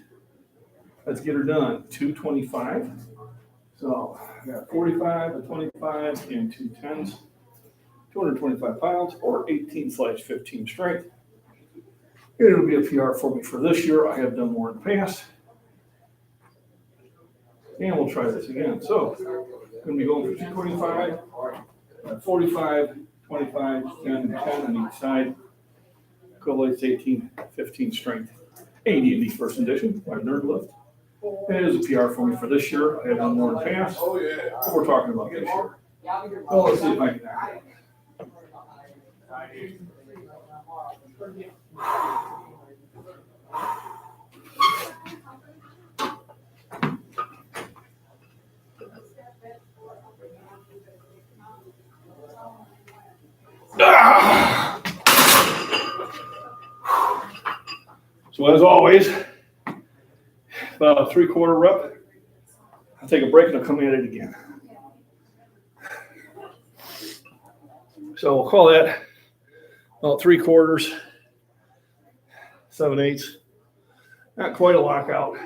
Let's get her done. 225. So I got 45, a 25, and 2 10s. 225 pounds or 18/15 strength. It'll be a PR for me for this year. I have done more in the past. And we'll try this again. So going to be going for 225, 45, 25, 10, and 10 on each side. Equates to 18/15 strength. 80 in the first edition, my nerd lift. It is a PR for me for this year. I have done more in the past. Oh, yeah. What we're talking about this year. Well, let's see if I can act it. So as always, about a 3/4 rep. I'll take a break and I'll come at it again. So we'll call that about 3/4, 7/8. Not quite a lockout,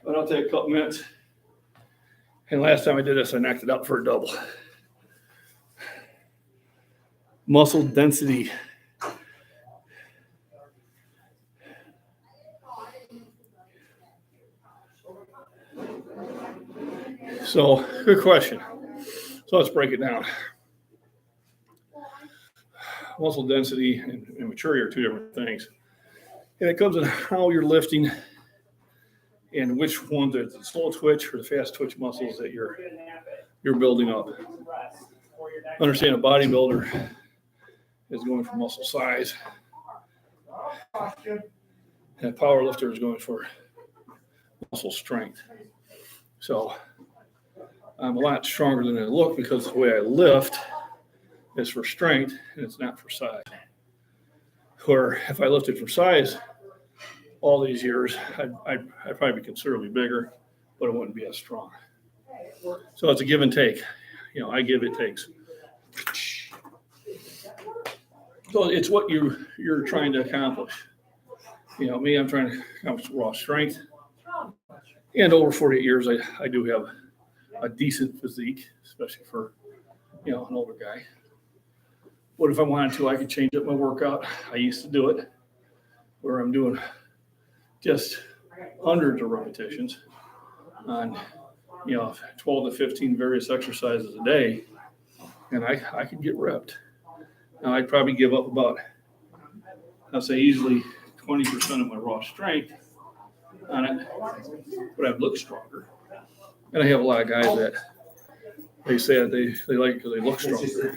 but I'll take a couple minutes. And last time I did this, I knocked it out for a double. Muscle density. So, good question. So let's break it down. Muscle density and maturity are two different things. And it comes in how you're lifting and which ones are the slow twitch or the fast twitch muscles that you're building up. Understand a bodybuilder is going for muscle size. And a power lifter is going for muscle strength. So I'm a lot stronger than I look because the way I lift is for strength and it's not for size. Where if I lifted for size all these years, I'd probably be considerably bigger, but it wouldn't be as strong. So it's a give and take. You know, I give, it takes. So it's what you're trying to accomplish. You know, me, I'm trying to accomplish raw strength. And over 48 years, I do have a decent physique, especially for, you know, an older guy. But if I wanted to, I could change up my workout. I used to do it where I'm doing just hundreds of repetitions on, 12 to 15 various exercises a day. And I could get ripped. Now I'd probably give up about, I'd say easily 20% of my raw strength on it, but I'd look stronger. And I have a lot of guys that they say that they like it because they look stronger.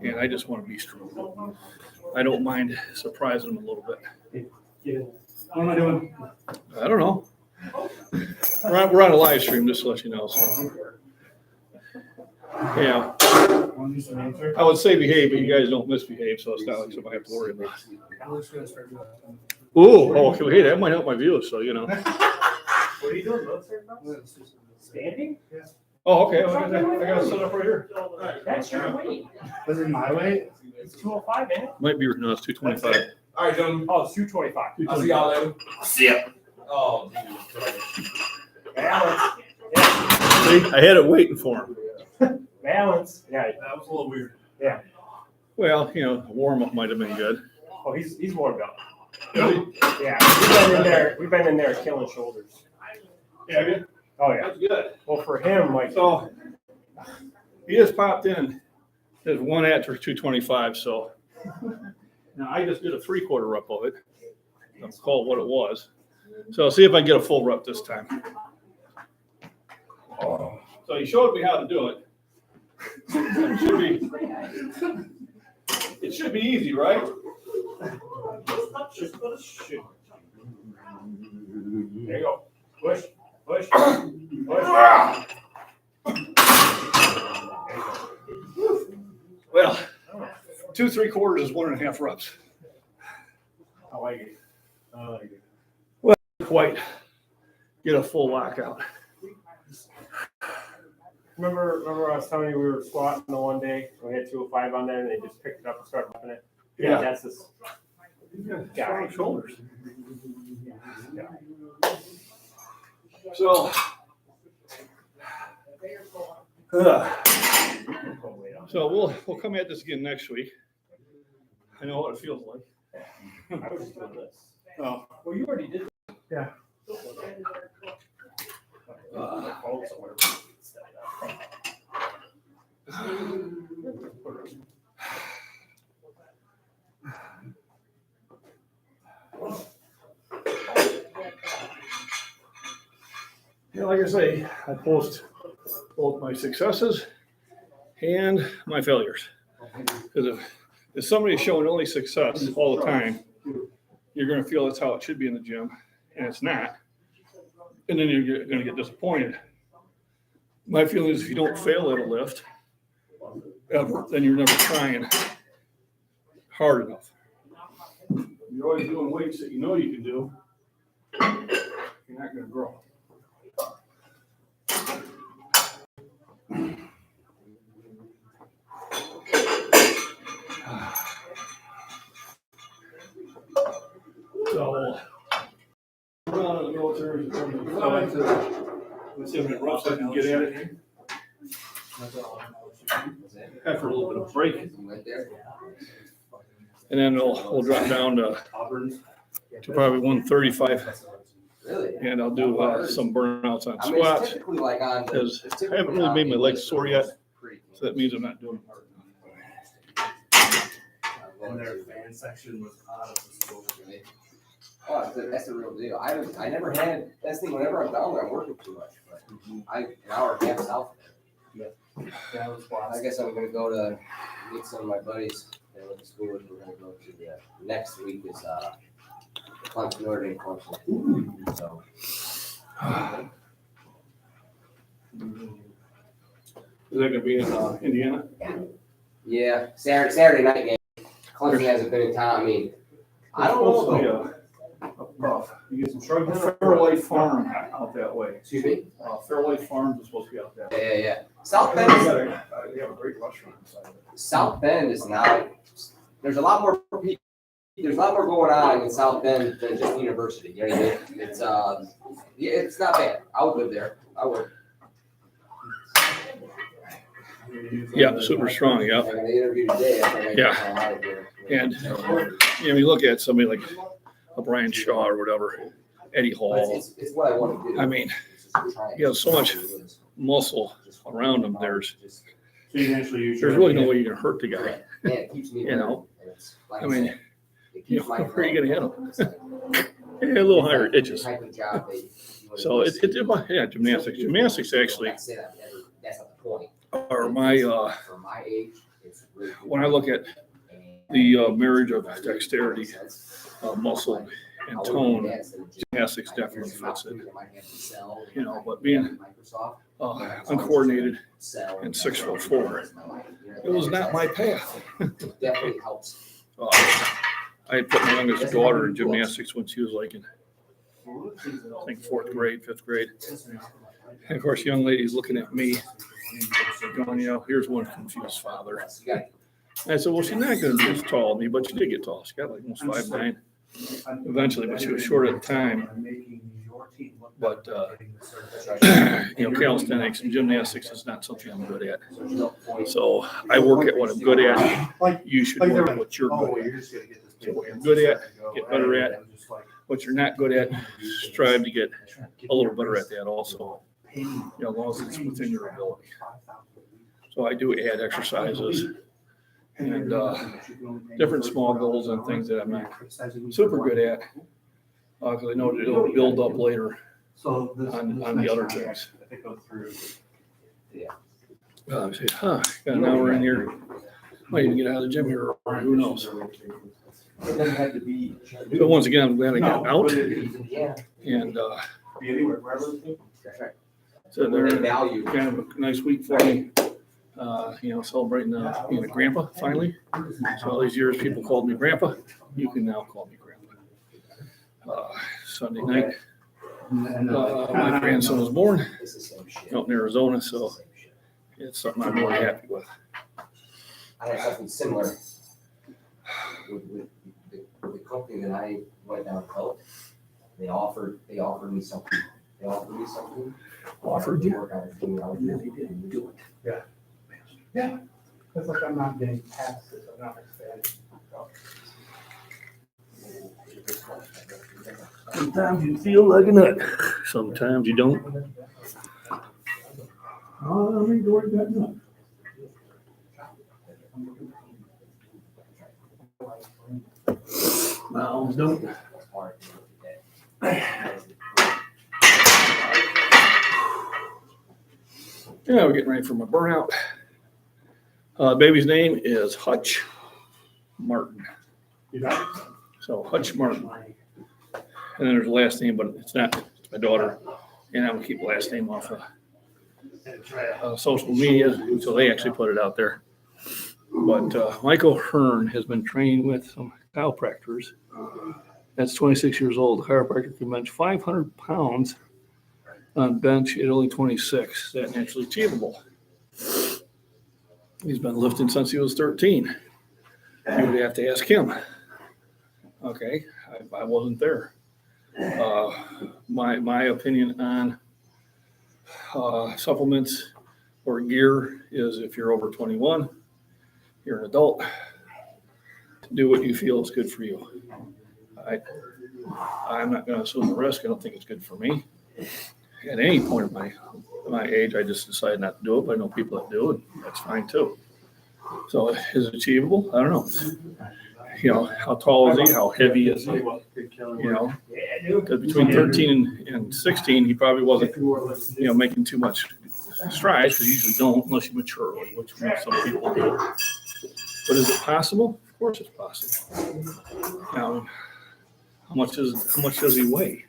And I just want to be strong. I don't mind surprising them a little bit. What am I doing? I don't know. We're on a live stream, just to let you know. So, yeah, Want to do some answer? I would say behave, but you guys don't misbehave, so it's not like somebody I have to worry about. Ooh, oh, okay, hey, that might help my views, so What are you doing, standing? Oh, okay, I got it set up right here. That's your weight. Was it my weight? It's 205, man. Might be, no, it's 225. All right, gentlemen. Oh, it's 225. I'll see y'all later. See ya. Oh, Balance. See, I had it waiting for him. Balance. Yeah. That was a little weird. Yeah. Well, a warm-up might have been good. Oh, he's warmed up. Yeah. We've been in there killing shoulders. Yeah, Oh yeah. that's good. Well, for him, like. So, he just popped in. There's one at for 225, so. Now, I just did a 3/4 rep of it. I'll call it what it was. So I'll see if I can get a full rep this time. So he showed me how to do it. It should be easy, right? There you go. Push. Push. Well, 2 3/4 is 1.5 reps. I like it. I like it. Quite get a full lockout. Remember I was telling you we were squatting the one day, we had 205 on there, and they just picked it up and started upping it. Yeah. That's this. Strong shoulders. So, so we'll come at this again next week. I know what it feels like. I was just doing this. Oh. Well, you already did. Yeah. Yeah, like I say, I post both my successes and my failures. Because if somebody's showing only success all the time, you're going to feel that's how it should be in the gym, and it's not. And then you're going to get disappointed. My feeling is if you don't fail at a lift ever, then you're never trying hard enough. You're always doing weights that you know you can do. You're not going to grow. So, around in the military, let's see how many reps I can get at it. After a little bit of break. And then we'll drop down to probably 135. Really? And I'll do some burnouts on I mean, it's squats. typically like on the. Because it's I typically haven't really on made my the legs sore yet. creek. So that means I'm not doing hard enough. And their fan section was out of the school. Oh, that's a real deal. I never had, that's the thing, whenever I'm down there, I'm working too much, but an hour and a half south. I guess I'm gonna go to meet some of my buddies that went to school with. We're gonna go to the next week is Clemson, Notre Dame Clemson. So. Is that gonna be in Indiana? Yeah, Saturday night game. Clemson hasn't been in town. I mean, I don't know though. You get some trouble. Fairlight Farm out that way. Excuse me? Fairlight Farms is supposed to be out that way. Yeah. South Bend is, They have a great restaurant inside of it. South Bend is not, there's a lot more people, there's a lot more going on in South Bend than just university, you know what I mean? It's, yeah, it's not bad. I would live there. I would. Yeah, super strong, yeah. I mean, they interviewed today. I think Yeah. how hard they're- And, you look at somebody like a Brian Shaw or whatever, Eddie But Hall. it's what I want to do. I mean, It's just trying you have so much to- muscle around them. There's So you actually use. there's really no way you're gonna hurt the guy. Correct. Yeah, it keeps me. You know, and it's, like I mean, said, it keeps my where are you gonna hit him? It's like- Yeah, a little it's higher like the itches. type of job that you wanna So do. yeah, gymnastics. Gymnastics actually That's not the point. are my For my age, it's really. when I look at And- the marriage of dexterity, muscle, and tone, gymnastics definitely fits it. But being uncoordinated and 6'4", it was not my path. Definitely helps. I had put my youngest daughter in gymnastics when she was like in, I think, 4th grade, 5th grade. And of course, young ladies looking at me, going, here's one confused father. I said, well, she's not going to be as tall as me, but she did get tall. She got like almost 5'9" eventually, but she was short at the time. But, calisthenics and gymnastics is not something I'm good at. So I work at what I'm good at. You should work at what you're good at. So what you're good at, get better at. What you're not good at, strive to get a little better at that also, as long as it's within your ability. So I do add exercises and different small goals and things that I'm not super good at, because I know that it'll build up later on the other things. Say, got an hour in here. Might even get out of the gym here, or who knows? It doesn't have to be. So once again, I'm glad I got out, Yeah. and That's right. so They they're value. kind of a nice week for me. Celebrating being a grandpa finally. So all these years, people called me grandpa. You can now call me grandpa. Sunday night, my grandson was born It's the same shit. out in Arizona, It's the so same shit. it's something I'm really happy with. I had something similar with the company that I went down and helped. They offered me something. Offered you? Work I was doing, I was really didn't do it. It's like I'm not getting past this, I'm not expanding. Sometimes you feel like a nut. Sometimes you don't. Oh, I enjoyed that nut. Mounds don't. Yeah, we're getting ready for my burnout. Baby's name is Hutch Martin. So Hutch Martin. And then there's a last name, but it's not. It's my daughter. And I'm gonna keep the last name off of social media until they actually put it out there. But Michael Hearn has been trained with some chiropractors. That's 26 years old. The chiropractor can bench 500 pounds on bench at only 26. That's naturally achievable. He's been lifting since he was 13. You would have to ask him. Okay, I wasn't there. My opinion on supplements or gear is if you're over 21, you're an adult, do what you feel is good for you. I'm not going to assume the risk. I don't think it's good for me. At any point of my age, I just decided not to do it, but I know people that do, and that's fine too. So is it achievable? I don't know. How tall is he? How heavy is he? Because between 13 and 16, he probably wasn't, making too much strides, because you usually don't unless you mature, which some people do. But is it possible? Of course it's possible. Now, how much does he weigh?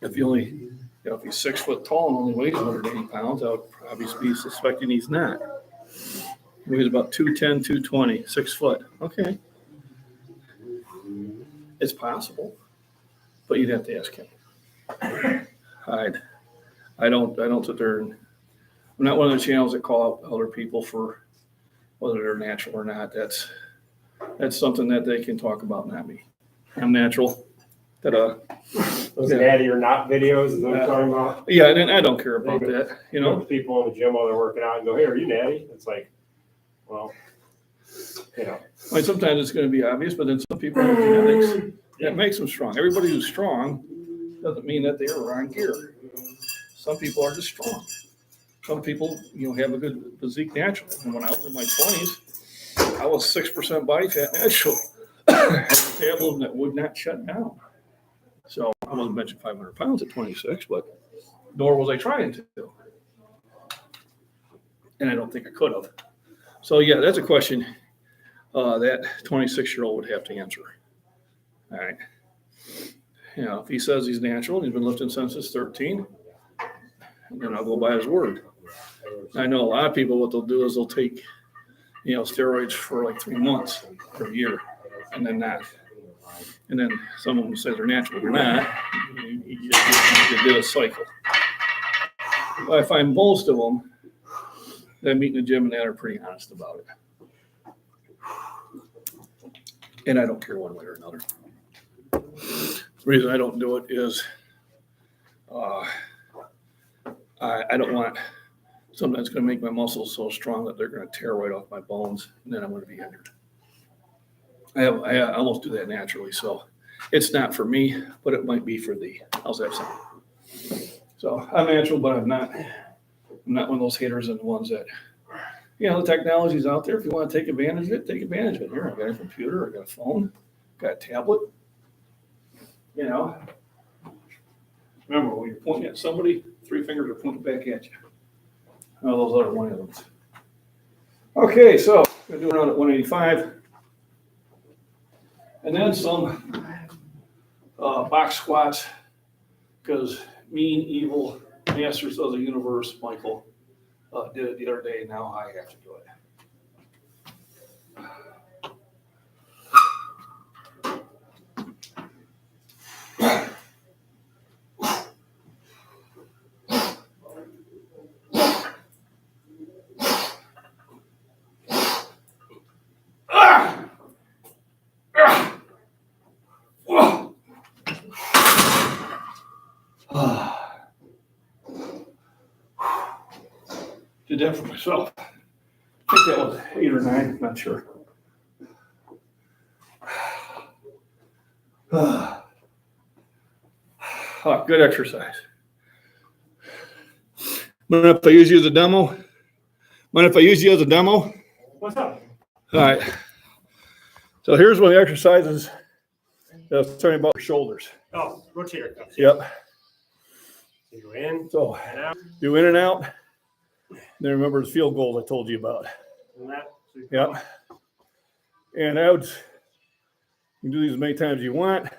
If he's 6 foot tall and only weighs 180 pounds, I would probably be suspecting he's not. He weighs about 210, 220, 6 foot. Okay. It's possible, but you'd have to ask him. I don't sit there and I'm not one of the channels that call out other people for whether they're natural or not. That's something that they can talk about, not me. I'm natural. Ta-da. Those Yeah. daddy or not videos is what I'm talking about. Yeah, and I don't care about that, you know? People in the gym while they're working out and go, hey, are you natty? It's like, well, you know. I mean, sometimes it's gonna be obvious, but then some people have genetics that makes them strong. Everybody who's strong doesn't mean that they are on gear. Some people are just strong. Some people, you know, have a good physique naturally. And when I was in my 20s, I was 6% body fat natural. I had a metabolism that would not shut down. So I wasn't benching 500 pounds at 26, but nor was I trying to. And I don't think I could have. So yeah, that's a question that 26-year-old would have to answer. All right. You know, if he says he's natural and he's been lifting since he's 13, then I'll go by his word. I know a lot of people, what they'll do is they'll take, you know, steroids for like 3 months or a year and then not. And then some of them say they're natural, they're not. You did a cycle. But I find most of them that meet in the gym and that are pretty honest about it. And I don't care one way or another. The reason I don't do it is I don't want something that's going to make my muscles so strong that they're going to tear right off my bones, and then I'm going to be injured. I almost do that naturally, so it's not for me, but it might be for thee. How's that sound? So I'm natural, but I'm not one of those haters and the ones that, you know, the technology's out there. If you want to take advantage of it, take advantage of it. Here, I got a computer, I got a phone, got a tablet. You know, remember when you're pointing at somebody, 3 fingers are pointing back at you. Oh, those other one of them. Okay, so we're doing around at 185. And then some box squats, because mean, evil, masters of the universe, Michael, did it the other day. Now I have to do it. Did that for myself. I think that was 8 or 9, not sure. Good exercise. Mind if I use you as a demo? What's up? All right. So here's one of the exercises that I was talking about for shoulders. Oh, rotator cuffs. Yep. You go in, So and out, do in and out. Then remember the field goals I told you about. and that. So you Yep. And I would, you can do these as many times as you want.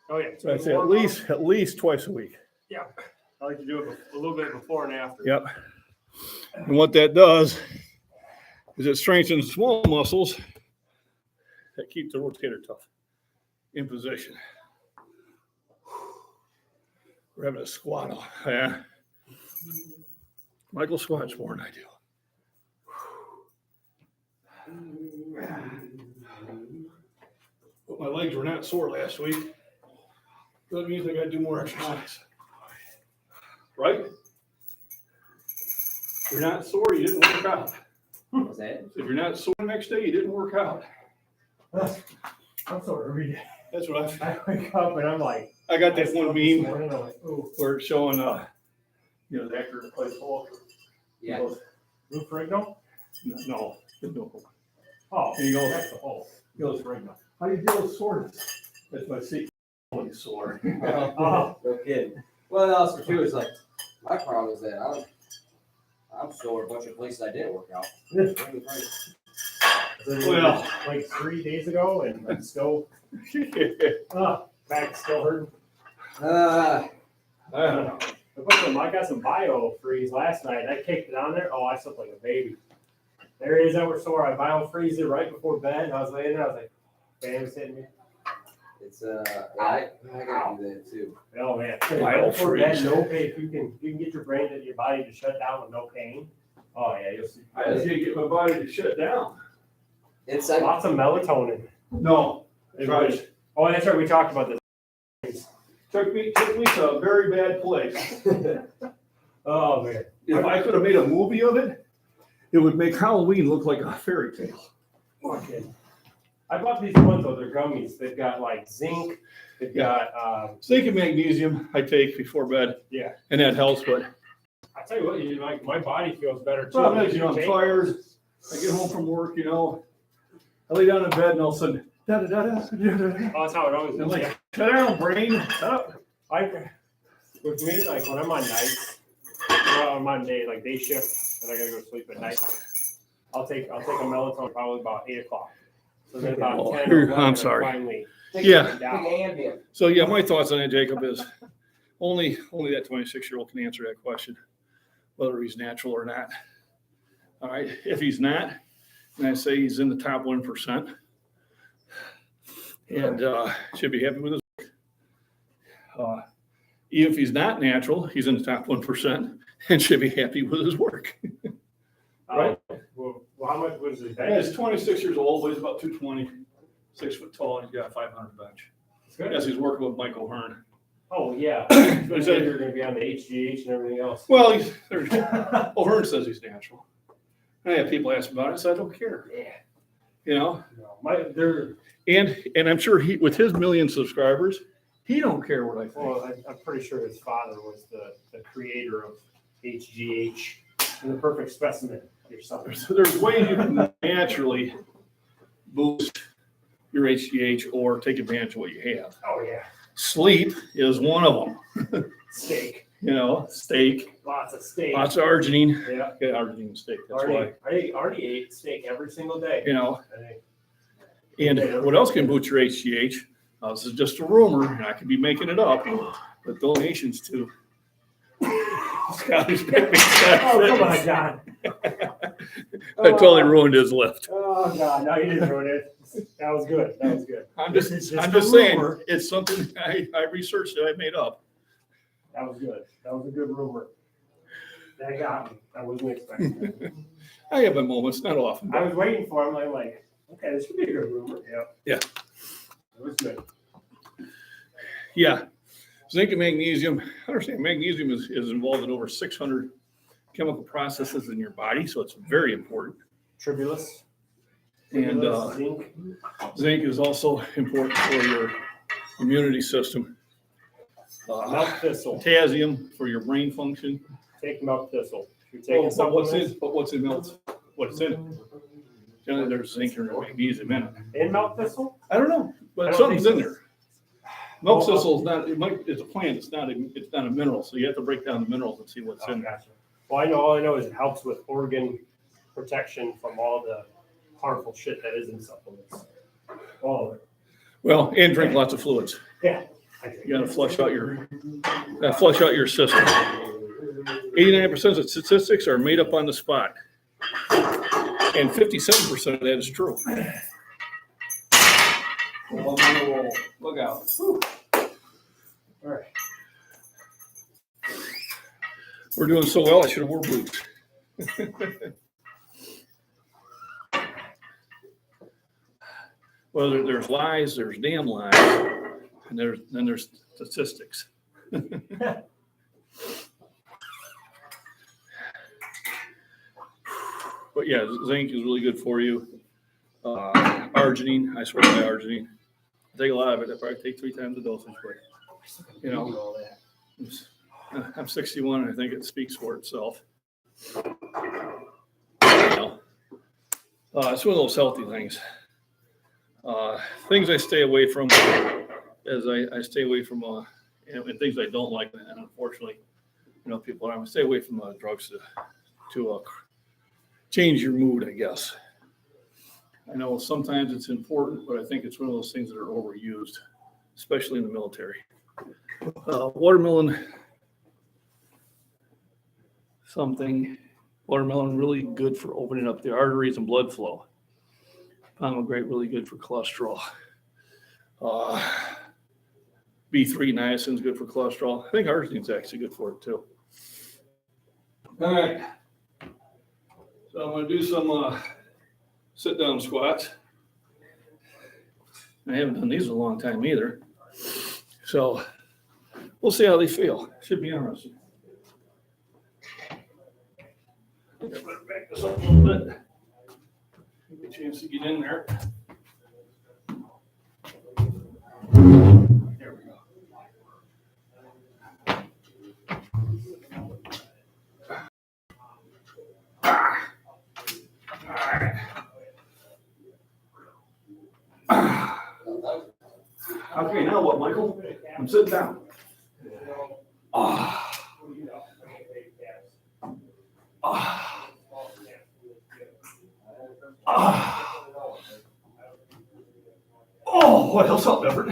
Oh, yeah. So I'd say at least twice a week. Yeah. I like to do it a little bit before and after. Yep. And what that does is it strengthens small muscles that keep the rotator cuff in position. We're having a squat on. Yeah. Michael squats more than I do. But my legs were not sore last week. That means I got to do more exercise. Right? If you're not sore, you didn't work out. What's that? If you're not sore the next day, you didn't work out. I'm sore every day. That's what I wake up and I'm like, I got that one this meme morning, I'm like, oh, where it's showing, you know, the actor that plays Hulk. Yeah. He goes, Lou Ferrigno? no. Oh, And he goes, that's the whole. He goes, how do you deal with soreness? That's my secret. When you're sore. Oh, No kidding. Well, also too is like, my problem is that I'm sore a bunch of places I didn't work out. Well. Like 3 days ago, and I'm still, back still hurting. Uh, I don't know. I got some bio freeze last night. I kicked it on there. Oh, I slept like a baby. There it is that were sore. I bio freezed it right before bed. And I was laying there. I was like, bam, it's hitting me. it's I gotta do that too. Oh man. Bio Right before bed, freeze. no pain. You can get your brain and your body to shut down with no pain. Oh yeah, you'll see. I just need to get my body to shut down. It's like Lots of melatonin. No. Right. Oh, that's right. We talked about this. Took me to a very bad place. Oh, man. If I could have made a movie of it, it would make Halloween look like a fairy tale. Okay. I bought these ones, though, they're gummies. They've got like zinc, they've got, Zinc and magnesium I take before bed, yeah. and that helps, but I tell you what, like my body feels better too. problem is, I'm tired. I get home from work, I lay down in bed and all of a sudden, da-da-da-da. Oh, that's how it always I'm is. like, Yeah. shut down, brain. Shut up. With me, like when I'm on nights, I'm on day shift, and I gotta go to sleep at night. I'll take a melatonin probably about 8 o'clock. So then about Oh, 10 or 11, I'm sorry. finally Yeah. Take Ambien. So yeah, my thoughts on that, Jacob, is only that 26-year-old can answer that question, whether he's natural or not. All right, if he's not, and I say he's in the top 1%, and should be happy with his work. Even if he's not natural, he's in the top 1% and should be happy with his work. Right. Well, how much was his Yeah, bench? he's 26 years old, weighs about 220, 6 foot tall, and he's got a 500 bench. It's good. Yes, he's working with Michael Hearn. Oh, yeah. But he said- You're gonna be on the HGH and everything else. Well, Hearn says he's natural. I have people ask about it, so I don't care. Yeah. No, They're, and I'm sure he, with his million subscribers, he don't care what I think. well, I'm pretty sure his father was the creator of HGH and the perfect specimen. Your son. There's ways you can naturally boost your HGH or take advantage of what you have. Oh, yeah. Sleep is one of them. Steak. Steak, Lots of steak. lots of arginine. Yeah. Yeah, arginine and steak. That's why. I already ate steak every single day. I think. And what else can boost your HGH? This is just a rumor, and I could be making it up, but donations to Scotty's Picnic. Oh, come on, John. I totally ruined his lift. Oh, God, no, you didn't ruin it. That was good. That was good. I'm It's just a saying, rumor. it's something I researched that I made up. That was good. That was a good rumor. That got me. I wasn't expecting that. I have my moments, not often. I was waiting for him. I'm like, okay, this should be a good rumor. Yep. Yeah. It was good. Yeah. Zinc and magnesium. I understand magnesium is involved in over 600 chemical processes in your body, so it's very important. Tribulus. And Zinc. zinc is also important for your immunity system. Milk thistle. Potassium for your brain function. Take milk thistle. If you're taking But what's supplements. in milk? What's in it? Generally, there's zinc or magnesium in it. In milk thistle? I don't know, I but don't something's think in so. there. Milk thistle is not. It's a plant. It's not a mineral. So you have to break down the minerals and see what's Oh, in there. gotcha. Well, all I know is it helps with organ protection from all the harmful shit that is in supplements. All of it. Well, and drink lots of fluids. Yeah. You gotta flush out your system. 89% of statistics are made up on the spot. And 57% of that is true. Well, I'm on a roll. Look out. All right. We're doing so well, I should have worn boots. Well, there's lies, there's damn lies, and then there's statistics. But yeah, zinc is really good for you. Arginine, I swear by arginine. I take a lot of it. I probably take 3 times the dosage, but I'm 61 and I think it speaks for itself. It's one of those healthy things. Things I stay away from, as I stay away from, and things I don't like, and unfortunately, people, I would stay away from drugs to change your mood, I guess. I know sometimes it's important, but I think it's one of those things that are overused, especially in the military. Watermelon really good for opening up the arteries and blood flow. Pomegranate really good for cholesterol. B3 niacin is good for cholesterol. I think arginine's actually good for it too. All right. So I'm going to do some sit down squats. I haven't done these in a long time either. So we'll see how they feel. Should be interesting. I better back this up a little bit. Give me a chance to get in there. There we go. Okay, now what, Michael? I'm sitting down. Ah. Ah. Ah. Oh, what else something different?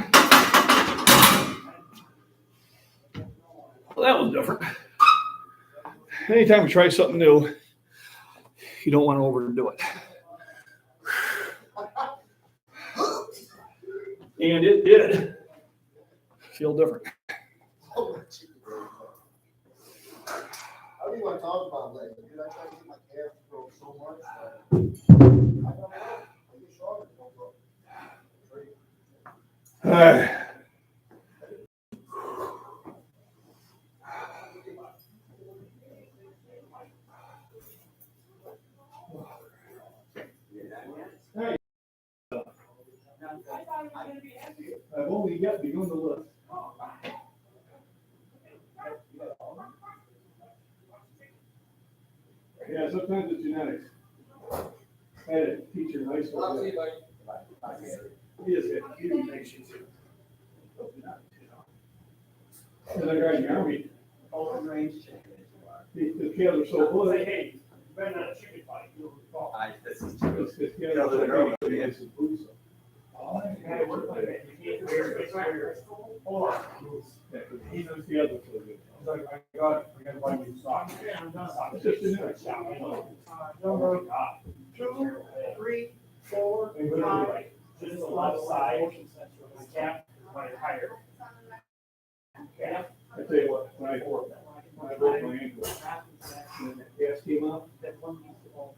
Well, that was different. Anytime you try something new, you don't want to overdo it. And it did feel different. How do you want to talk about leg? Dude, I try to get my calf broke so much. I don't know. I get stronger. I've only yet begun to look. Yeah, sometimes it's genetics. I had a teacher in high school. He is good. He didn't think she's good. And that guy in the army, the kids are so good. Hey, you better not chicken fight. You'll fall. This is It's the kids are so good, he has some food, so. Hey, we're like that. You can't wear it. It's weird. Hold on. Yeah, 'cause he knows the other so good. He's like, I gotta buy new socks. Yeah, I'm done. It's just genetics. Number 2, 3, 4, 5. Just the left side. The cap, my tire. Cap. I tell you what, when I broke my ankle, and that gas came out,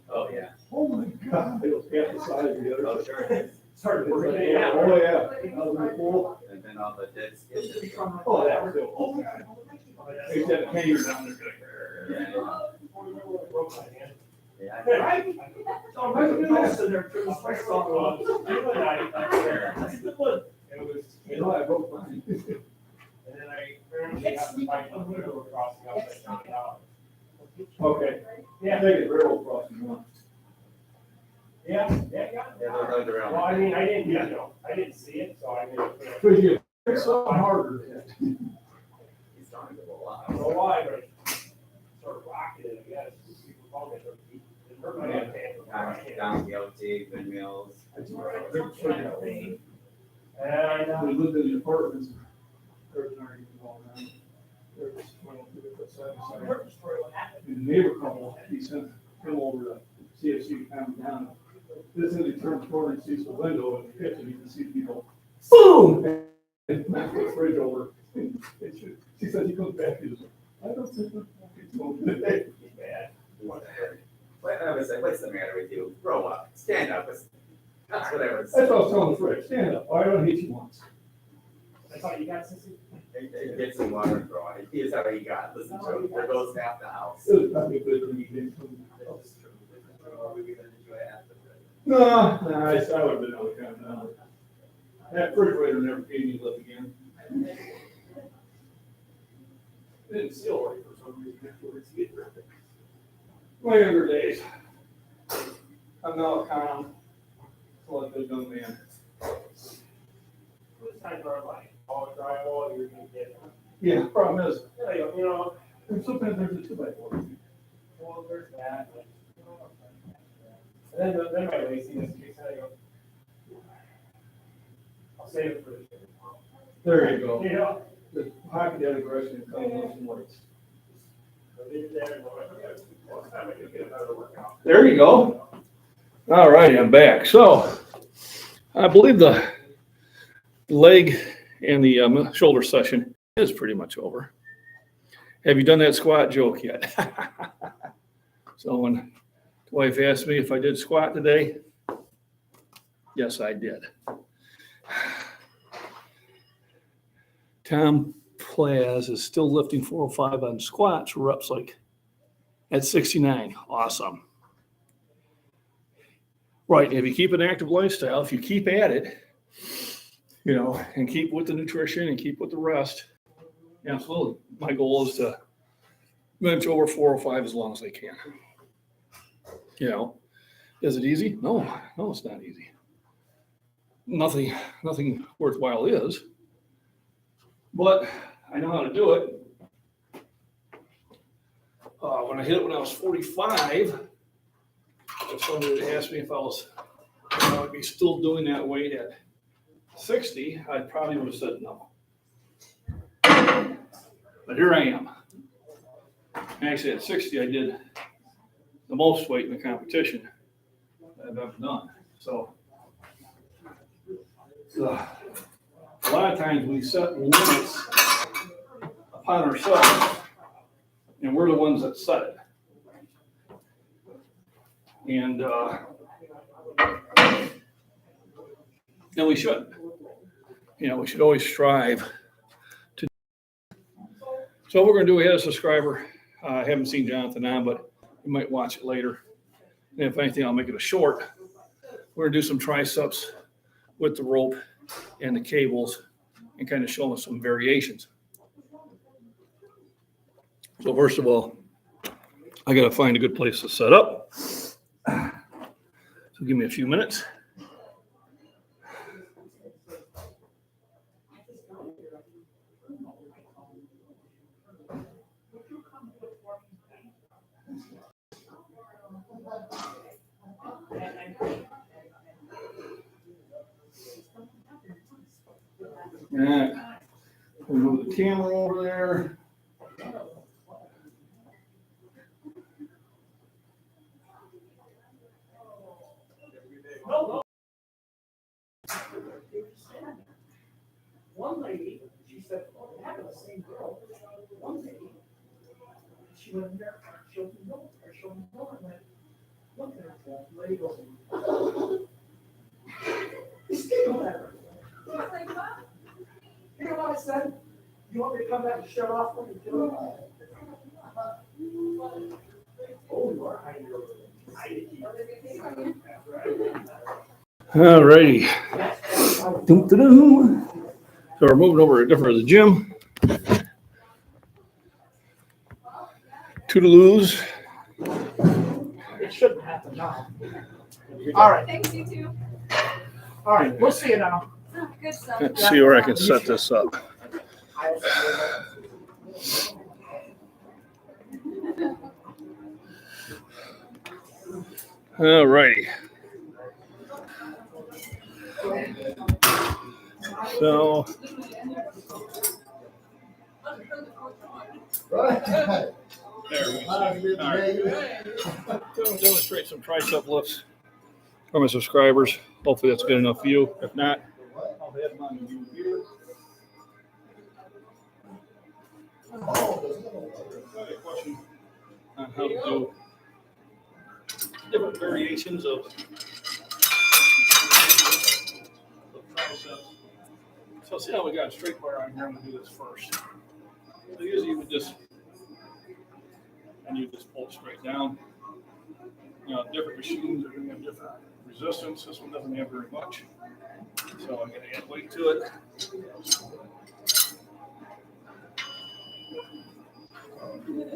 Oh, yeah. oh my God, it was half the size of the other. Oh, sure. Started Oh, working. yeah, I was in the pool. And then all the dead skin. Oh, that was still, oh, God. They just had a hanger down there. Yeah. Broke my hand. Yeah. Right? So I was in there, it was my song. It was, you know, I broke mine. And then I apparently have to fight the railroad crossing upside down. Okay. Yeah. Take it railroad crossing one. Yeah. Yeah, they're right around. Well, I mean, I didn't, I didn't see it, so I didn't. Cause you, it's so harder. He's starting to roll I out. don't know why, but it sort of rocked it, I guess. People call it their feet. It hurt my hand. Down the OT, windmills. And, We lived in the apartments. There was not even going around. There was, well, we put side by side. And the neighbor couple, he sent him over to see if she could calm down. This is, he turns corner and sees the window in the kitchen, you can see people, boom! And knocked the fridge over. And she said, he comes back, he was like, I don't think it's going today. bad. I was like, what's the matter with you? Grow up, stand up. That's what I was. That's what I was telling the fridge, stand up, I don't hate you once. That's all you got, Sissy? Get some water and throw it. Here's how he got. Listen to him. There goes half the house. It was probably a good thing he didn't come. That's true. Maybe gonna enjoy half the trip. No, I would have been able to calm down. That refrigerator never gave me love again. It didn't seal right for some reason afterwards either. My younger days. I'm now a calm, collected young man. This time of our life, all drywall, you're gonna get. Yeah, problem is, You know, and sometimes there's a 2x4. well, there's that. But, and then my laziness kicks in, I go, I'll save it for the future. There you go. You know? The hockey that aggression and combination works. So leave it there and go, okay, well, it's time I can get another workout. There you go. All right, I'm back. So I believe the leg and the shoulder session is pretty much over. Have you done that squat joke yet? So when the wife asked me if I did squat today, yes, I did. Tom Plaz is still lifting 405 on squats, reps like at 69. Awesome. Right. If you keep an active lifestyle, if you keep at it, you know, and keep with the nutrition and keep with the rest, absolutely. My goal is to bench over 405 as long as I can. You know, is it easy? No, it's not easy. Nothing worthwhile is, but I know how to do it. When I hit it when I was 45, if somebody had asked me if I would be still doing that weight at 60, I probably would have said no. But here I am. Actually, at 60, I did the most weight in the competition that I've ever done. So a lot of times we set limits upon ourselves, and we're the ones that set it. And we shouldn't. You know, we should always strive to. So what we're going to do, we had a subscriber. I haven't seen Jonathan on, but you might watch it later. And if anything, I'll make it a short. We're going to do some triceps with the rope and the cables and kind of show them some variations. So first of all, I got to find a good place to set up. So give me a few minutes. All right. We'll move the camera over there. One lady, she said, oh, I have the same girl. One lady, she went in there, showed me no, and went, look at her, the lady goes, whatever. You know what I said? You want me to come back and shut off when you do it? Oh, you are hiding your All righty. So we're moving over to the gym. Toodaloos. It shouldn't happen now. All right, Thanks, you too. all right, we'll see you now. Good stuff. Let's see where I can set this up. All righty. So Right. there we go. All right. We'll demonstrate some tricep lifts for my subscribers. Hopefully that's good enough for you. If not, I'll have mine to you here. Got a question on how to do different variations of triceps. So see how we got a straight bar on here. I'm gonna do this first. So usually you would just pull it straight down. You know, different machines are gonna have different resistance. This one doesn't have very much. So I'm gonna add weight to it.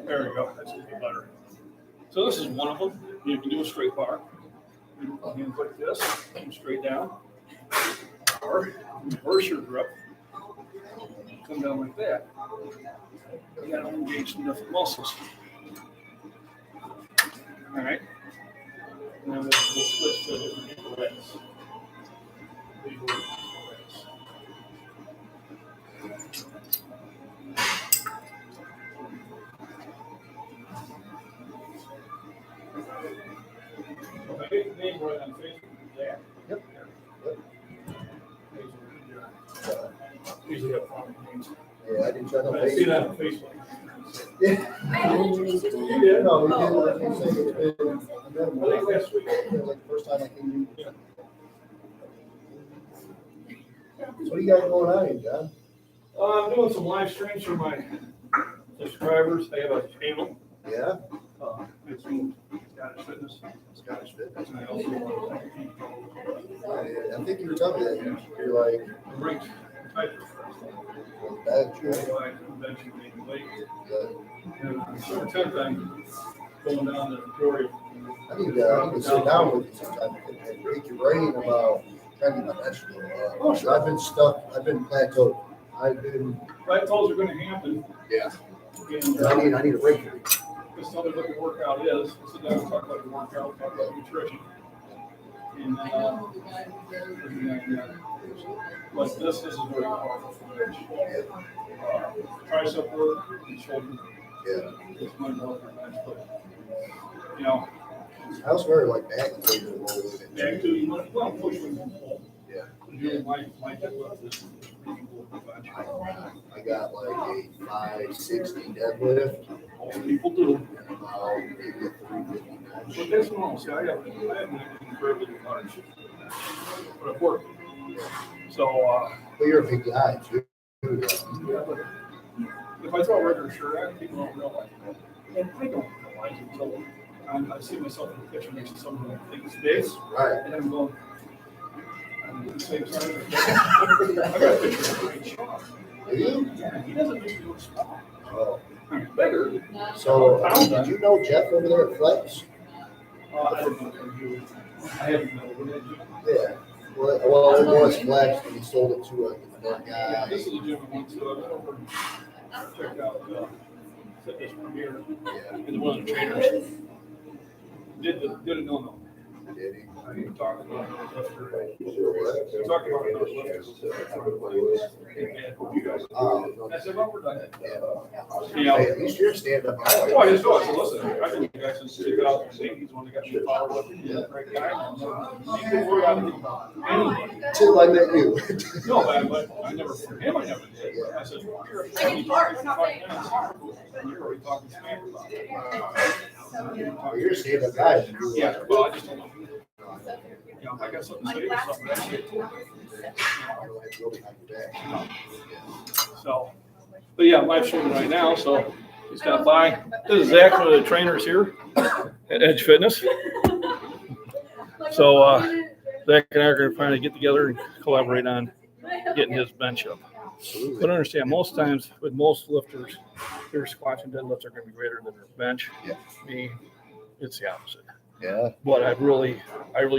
There we go. That's a little better. So this is one of them. You can do a straight bar. You put hands like this, come straight down. Or reverse your grip. Come down like that. You gotta engage some different muscles. All right. And then we'll switch to a different ankle raise. Okay, name right on Facebook. There. Yep. Usually have fun names. Yeah, I didn't check on I see that on Facebook. Facebook. Yeah. I haven't introduced you to him. Yeah, No, we did, like you said, it's been, I met him I think last week. It was like the first time I came Yeah. in. So what do you got going on here, John? I'm doing some live streams for my subscribers. They have a channel. Yeah, It's called Scottish Fitness. Scottish Fitness. And I also want I think you were telling me that you're like, to rank type that, convention making weight. yeah. And December 10th, I'm going down to Victoria. I need to sit down with you sometime and pick your brain about trying to get my vegetables. Oh, sure. I've been stuck, I've been plateaued. I've been, Plateaus are going to happen. yeah. And, I need a break. just tell me what your workout is. Sit down and talk about your workout, talk about nutrition. And like this is very powerful for me. Tricep work and shoulder. Yeah. It's my bench, but you know, I also wear like back and things a little bit. back to you might well push with the pull. Yeah. You might deadlift is reasonable for bench. I got like a 560 deadlift Most people do. and about maybe a 350 But bench. that's normal. See, I haven't incredibly large, but I've worked. So, But you're a big guy too. yeah, but if I throw a regular shirt at people don't realize it. And I don't realize it until I see myself in the picture next to someone who thinks big, Right. and I'm going, I'm the same size. I got a picture of Ray Shaw. Do you? Yeah, he doesn't make me look small. Oh. I'm bigger. So did you know Jeff over there at Flex? I don't know if you, I haven't known him. Yeah. Well, it was Flex, and he sold it to a different guy. This is a gym I went to. I went over and checked out Fitness Premier Yeah. and one of the trainers did a no. Did he? I didn't talk about the lifter. What? Talking about those lifters. I said, well, we're done. You know, Hey, at least you're a stand-up guy. oh, I just know. I said, listen, I've been the guy since 2008. He's the one that got me power lifting. He's a great guy. He could work out anybody. Till I met you. No, but I never, for him, I never did. I said, well, you're already talking for 5 minutes. And you're already talking smack about it. You're a stand-up guy. Yeah, well, I just don't know. You know, if I got something to say or something, I say it to him. So, but yeah, I'm live streaming right now, so he's got by. This is Zach, one of the trainers here at Edge Fitness. So Zach and I are going to finally get together and collaborate on getting his bench up. But understand, most times with most lifters, their squats and deadlifts are going to be greater than their bench. Yeah. Me, it's the opposite. Yeah. But I really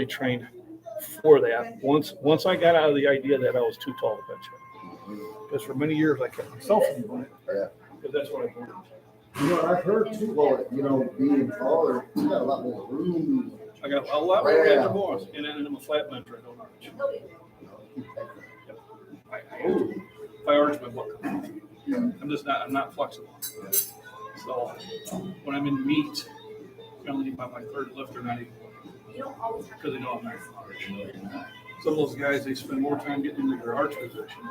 trained for that. Once I got out of the idea that I was too tall to bench it, because for many years I kept myself from doing it. Yeah. Because that's what I learned. You know, I've heard too, well, you know, being taller, you got a lot more room. I got a lot more range of motion, and then I'm a flat bencher. I don't arch. If I arch, my butt comes out. I'm not flexible. So when I'm in meet, generally by my third lifter, not even because they know I'm not arch. Some of those guys, they spend more time getting into their arch position.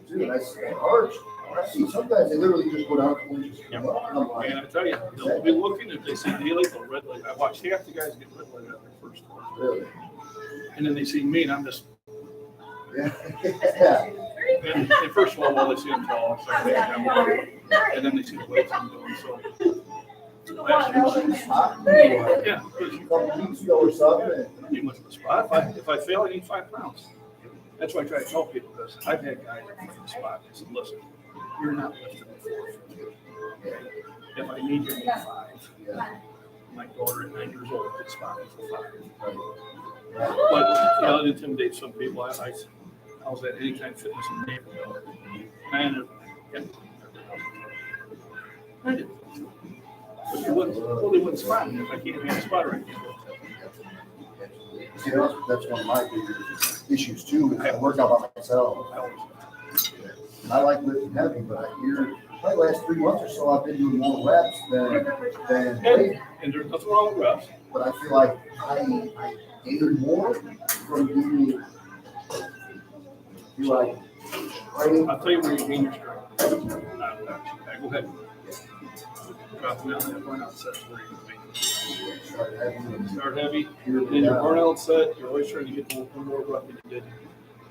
Dude, I see arch. I see sometimes they literally just go down and just Yeah. come up. And I'm like, And I tell you, they'll be looking if they see daily, they'll red light. I watch half the guys get red light at their first one. really? And then they see me and I'm just, Yeah. Yeah. and first of all, well, they see I'm tall, so they think I'm worried. And then they see the weights I'm doing, so. Last year, yeah, A couple weeks ago or something. you went to the spot. If I fail, I need 5 pounds. That's why I try to tell people this. I've had guys that come to the spot and said, listen, you're not lifting me 4. If I need you, I need 5. Yeah. My daughter at 9 years old could spot me for 5. Right. But, you know, it intimidates some people. I was at Anytime Fitness in Naperville. I ended up, I did. But they wouldn't spot me if I can't have a spot right now. See, that's one of my biggest issues too. I work out by myself. And I like lifting heavy, but I hear probably last 3 months or so I've been doing more reps than weight. And there's nothing wrong with reps. But I feel like I gained more from doing. Feel like training. I'll tell you where you gain your strength. Go ahead. Drop them down that burnout set where you make. Start heavy, then your burnout set, you're always trying to get one more rep than you did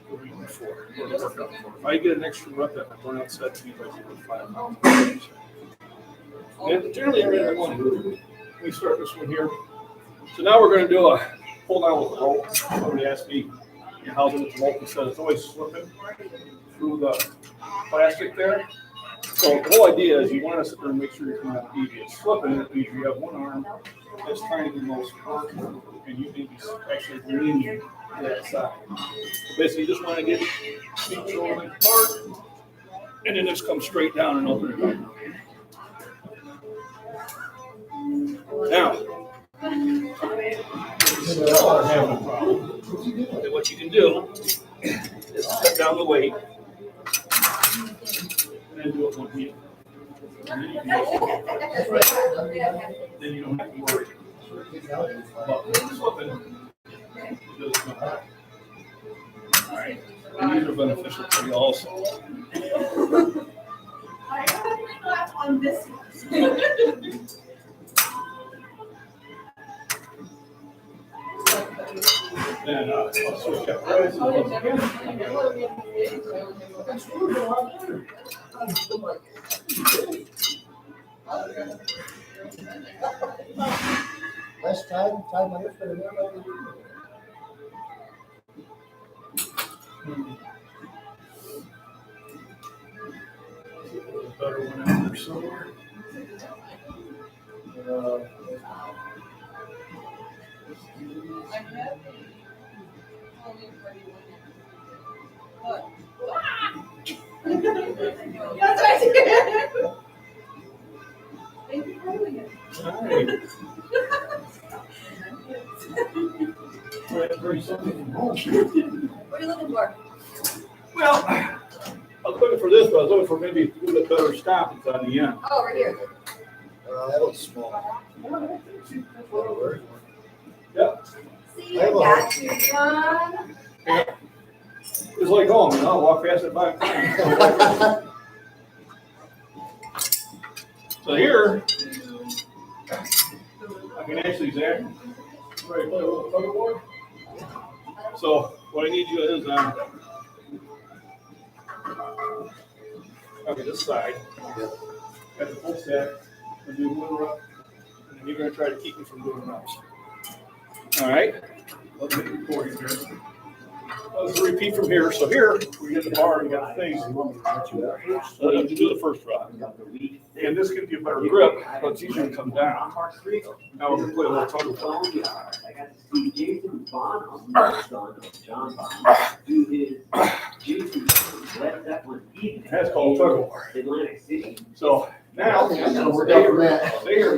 the week before. Or the workout before. If I get an extra rep at my burnout set, it means I can do 5 pounds. And generally, everything I want to do. We start this one here. So now we're going to do a pull down with the rope. Somebody asked me, how's it with the rope? He said it's always slipping through the plastic there. So the whole idea is you want to sit there and make sure you're coming out easy. It's slipping, it means you have one arm that's trying to do most work, and you need to actually lean to that side. So basically, you just want to get feet shoulder apart, and then just come straight down and open it up. Now, still are having a problem. And what you can do is set down the weight and then do it one hand. And then you can then you don't have to worry about slipping. Because it's not right. All right. And these are beneficial for you also. I got on this one. And I'll switch up guys. Last time my hip for the middle. Better one out there somewhere. That's what I did. Thank you for doing it. All right. Bring something from home. What are you looking for? Well, I was looking for this, but I was looking for maybe a little bit better stop it's on the end. Oh, over here. That was small. Yep. See, I got you, John. It's like home, I'll walk past it 5 times. So here, I can actually ready to play a little tug of war. So what I need you is okay, this side. Got the full stack. I'm gonna do one rep, and then you're gonna try to keep me from doing reps. All right. Let's get recording here. Let's repeat from here. So here, we get the bar and got things. So you have to do the first rep. And this gives you a better grip, but it's easier to come down. Now we're gonna play a little tug of war. I got to see Jason Bonham, son of John Bonham, do his Jason let that one eat. That's called tug of war. Atlantic City. So now, Work out from that. there,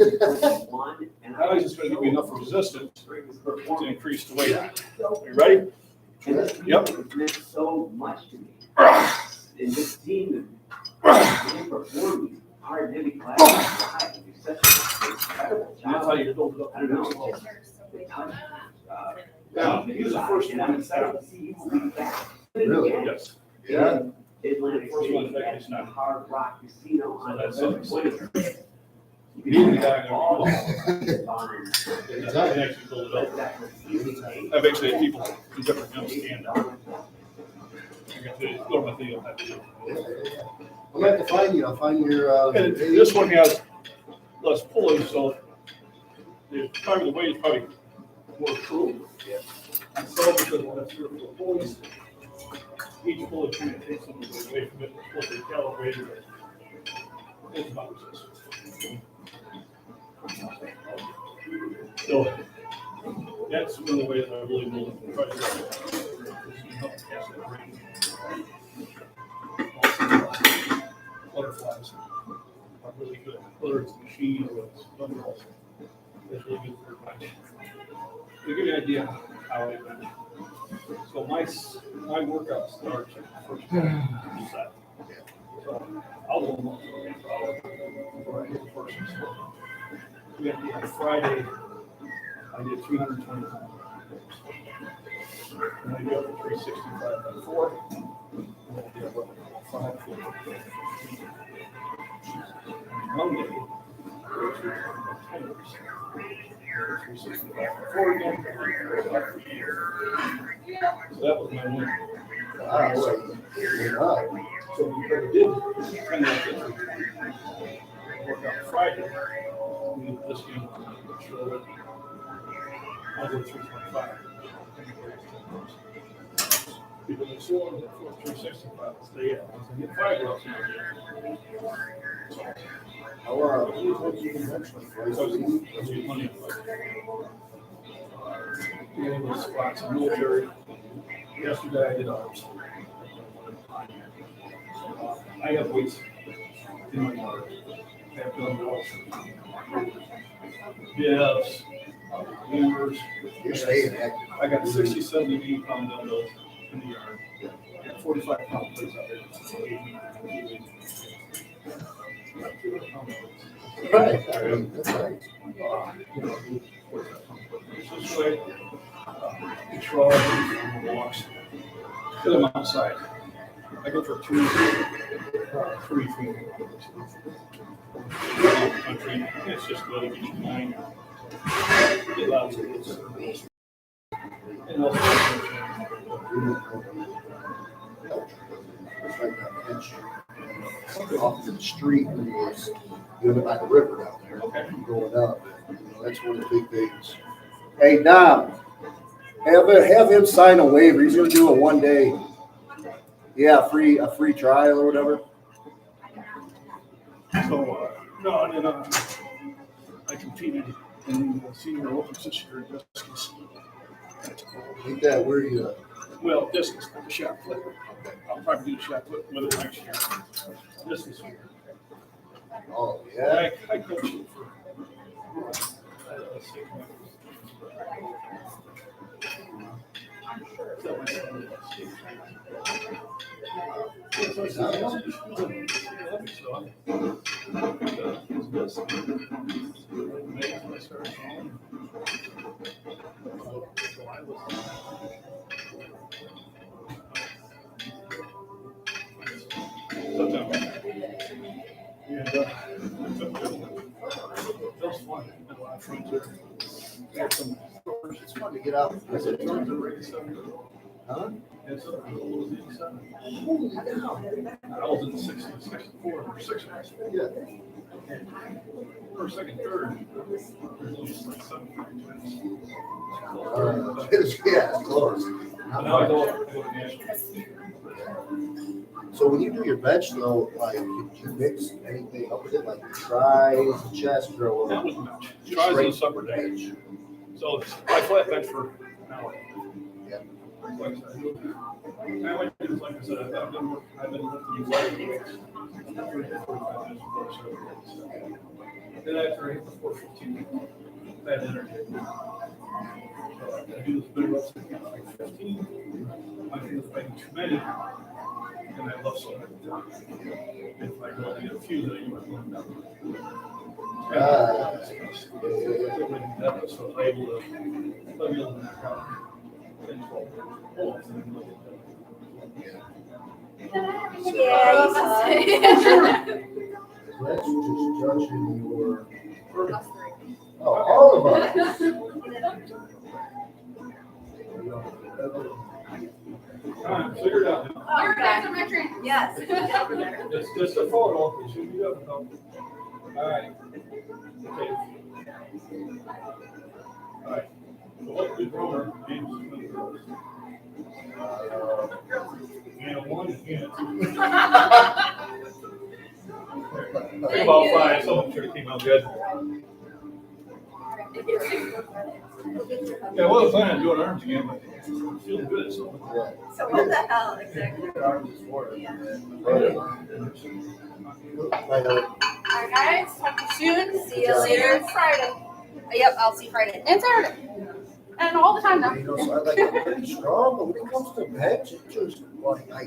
One, and now he's just gonna give you enough resistance to increase the weight. Are you ready? Yep. It meant so much to me. And this team, they perform these hard, heavy classes. They do such an incredible And that's how job. you build it up. I don't know. Now, he's the first And one I'm in excited town. to see you lead back. Really? Yes. Yeah. Atlantic First one City in fact at is the not. Hard Rock Casino on that's November it. 20th. He's the guy that All can actually build it up. I've actually had people in different gyms stand up. I got to throw my thing on that too. I'm gonna have to find you. I'll find your, And this one has less pulleys, so the weight is probably more true. Yeah. And so because when that's here for the pulleys, each pulley kind of takes something away from it, it's supposed to be calibrated. It's about resistance. So that's one of the ways I really will try to help cast that range. Butterflies are really good, whether it's machine or it's dumbbells. It's really good for your bench. To give you an idea how I bench. So my workout starts at the first set. So I'll do them before I hit the first one. We had on Friday, I did 320 pounds. And I go up to 365 by 4. And I did about 5. Monday, 365 by 4 again. So that was my win. Wow, boy, you're up. So we did 10 minutes. Worked out Friday. We did this game. I'll go 325. People that saw it at 365 stay up. So get 5 reps in there. How, what you can actually play? So it's money. Doing those squats in military. Yesterday I did arms. I have weights in my yard. I have dumbbells. Yes. Hammers. You're staying active. I got 60, 70, 80 pound dumbbells in the yard. I got 45 pound plates out there. Right, that's right. This way, control walks. Because I'm outside. I go for 3 feet. Country, it's just good to keep mine. It allows it. And also, It's right down the bench. Off to the street, when he was doing it by the river down there. okay. Going up, that's one of the big things. Hey, Dom, have him sign a waiver. He's gonna do a 1 day. Yeah, a free trial or whatever. So, no, and then I competed in the senior Olympics this year in discus. Ain't that where you? Well, discus, not the shot put. I'll probably do the shot put with it next year. Discus. Oh yeah. I coached it for. Let's see. And that was fun. Had a lot of friends there. Had some stores. It's fun to get out. I said, "George, they're 87." Huh? And so I was 87. Holy cow. I was in the 60s, 64, or 60. Yeah. First, second, third. There's only like 7 minutes. Yeah, it's close. Now I go to national. So when you do your bench though, like, did you mix anything up with it, like tries, chest, or That was bench. Tries on a separate day. bench? So I flat bench for an hour. Yeah. Like I said, I like to do, like I said, I've been lifting weights. 45 minutes before I started. Then after I hit the 415, that energy. I do this big reps at 15. I feel if I do too many, and I love so much. If I go and get a few, then you might want down. So I'm able to knock out 10, 12 bullets. Yeah, you saw it. That's just judging your. Oh, all of us. Figure it out. You're back to my train. Yes. It's just a photo. It should be up. All right. Okay. All right. So what we roller games? And 1 and 2. About 5. Someone sure came out good. Yeah, I was planning on doing arms again, but I'm feeling good. So. So what the hell exactly? Alright guys, talk to you soon. See you later Friday. Yep, I'll see you Friday and Saturday. And all the time now. You know, so I like it pretty strong, but when it comes to bench, it just like I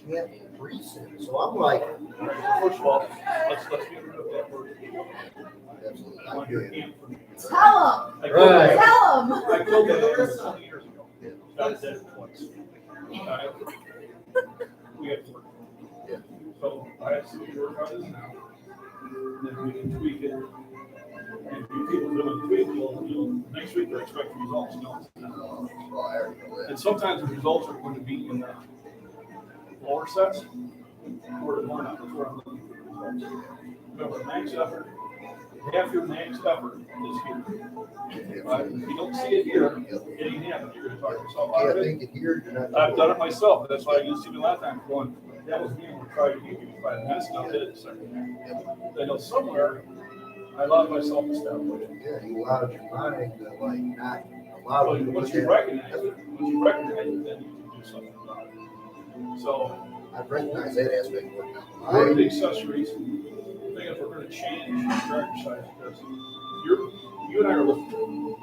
can't increase it. So I'm like, First of all, let's get rid of that word. absolutely, I'm good. Tell Right. him. Tell him. I told you that 20 years ago. God said it twice. We have to work. Yeah. So I have to work on this now. Then we can tweak it. And if people do it tweak, next week they're expecting results. No. Oh, I already know that. And sometimes the results are going to be in the lower sets, or the one up, that's where I'm looking for the results. Remember, max effort, half your max effort is here. Right? If you don't see it here, it ain't happening. You're gonna talk yourself out Can't of it. think it here, you're not. I've done it myself. That's why I used to do a lot of times going, that was me when I tried to get you 5 minutes, and I did it the second half. I know somewhere I allowed myself to step away. Yeah, you allowed your mind to like not allow you to Once look you at. recognize it, then you can do something about it. So, I've recognized that aspect. one of the accessories, I think if we're gonna change your exercise, because you and I are lifting.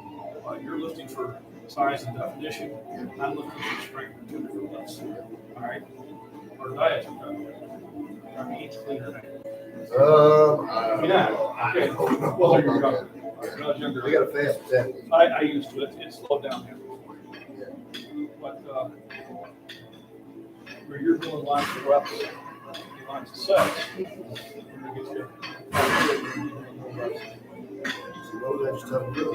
You're lifting for size and definition, I'm lifting for strength and 2 different lifts. All right? Our diets are done. I mean, each cleaner. Yeah. Okay. Well, you're younger. Not younger. We got a fast exactly. I used to. It's slowed down here. But where you're doing lots of reps, lots of sets, we're gonna get you. So what was I just telling you?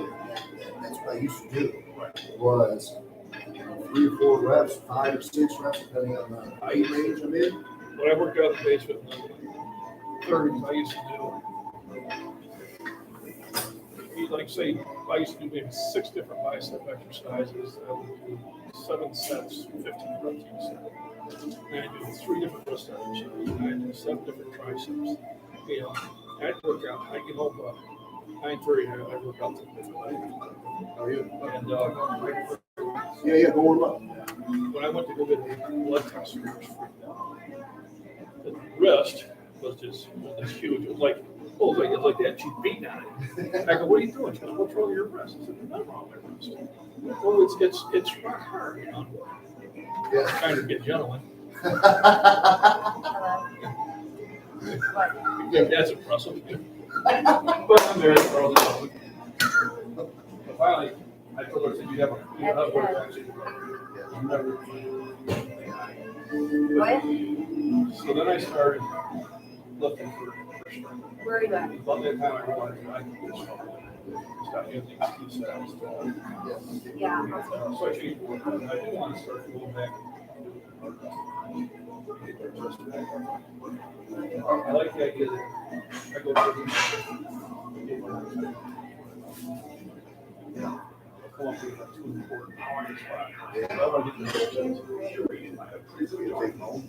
That's what I used to do. Was 3 or 4 reps, 5 or 6 reps, depending on the height range I'm in. When I worked out in the basement in the 30s, I used to do, like say, I used to do maybe 6 different bicep exercises. I would do 7 sets, 15 reps each set. And I do 3 different wrist exercises. And I do 7 different triceps. You know, I'd work out. I get home about 9:30. I work out to midnight. Oh, yeah. And Yeah, go warm up. when I went to go get a blood test, it was freaked out. The wrist was just huge. It was like, it's like that cheap beating on it. I go, what are you doing? She goes, what's wrong with your wrist? I said, there's nothing wrong with my wrist. Well, it's rock hard, you know. Yeah. Trying to get gentlemen. Yeah, that's impressive. But I'm married for all the But finally, I told her, I said, you have a boyfriend. Never. So then I started looking for strength. Where are you at? About that time, I realized I could do something. Stop using excuses. Yeah. So I changed work, and I do want to start going back. I like the idea that I go to the come up with like 2 important points. I want to get the Take home.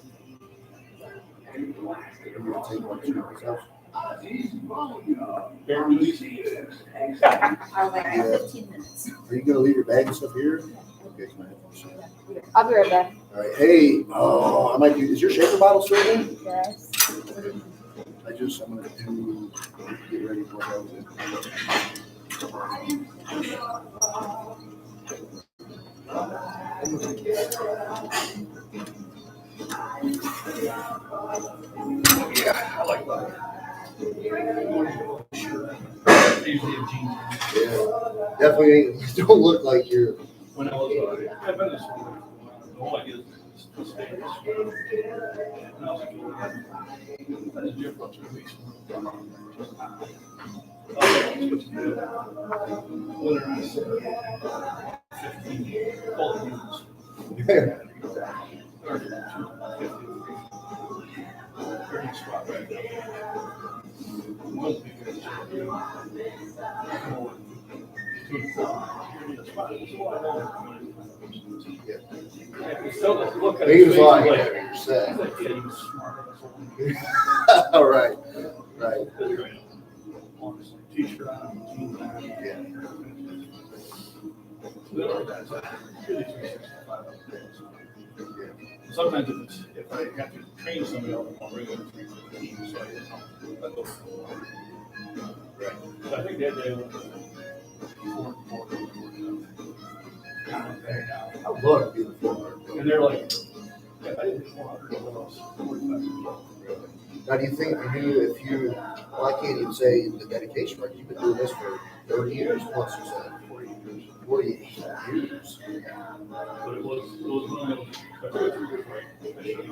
Take one to yourself. bear duties. I'll be back in 15 minutes. Are you gonna leave your bag and stuff here? Okay, come on. I'll be right back. All right. Hey, I might do. Is your shaker bottle still in? Yes. I'm gonna get ready for that. Yeah, I like that. Usually a jeans. Yeah, definitely ain't. You don't look like you're. When I was, I've been this one. The whole idea is to stay in this one. And I was like, that is different to me. Whether I said 15 full units. Or 250. Very spot right now. Wouldn't be good. He was like, set. All right, right. T-shirt on, jeans on. Yeah. Sometimes if I have to train somebody else, I'll bring them to the team, so I go. Right. So I think that day was 4 I would love to be the former. and they're like, yeah, I didn't 400 of those 45. Now, do you think well, I can't even say the dedication, right? You've been doing this for 30 years plus, you said. 48 years. But it was one of the 2 or 3 years,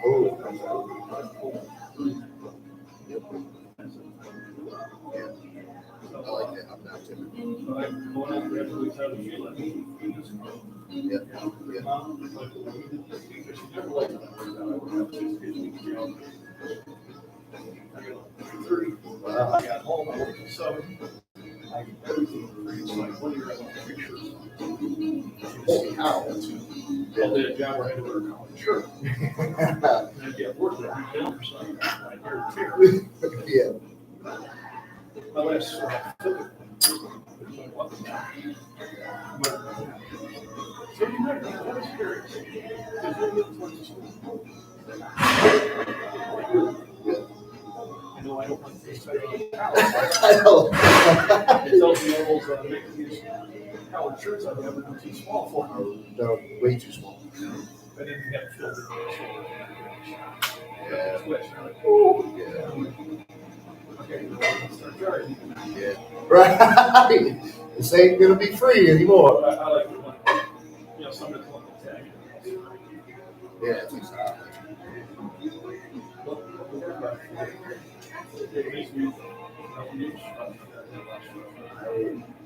Oh. I like that. I'm not timid. Yeah. Wow. I got home, I worked at 7. I everything was like 1 year ago pictures. Holy cow. Well, they had a job where I had to wear a collared shirt. And I'd be at work every day or something. I'd wear a tear. Yeah. My last so you might be that was curious. I know I don't want to say I know. it tells me almost make these collared shirts I've never been too small for. No, way too small. I didn't have filter. Yeah. Switch. And I'm like, oh, Yeah. okay, start charging. Yeah. Right. This ain't gonna be free anymore. I like it when, somebody's looking at tag. Yeah, it's exciting.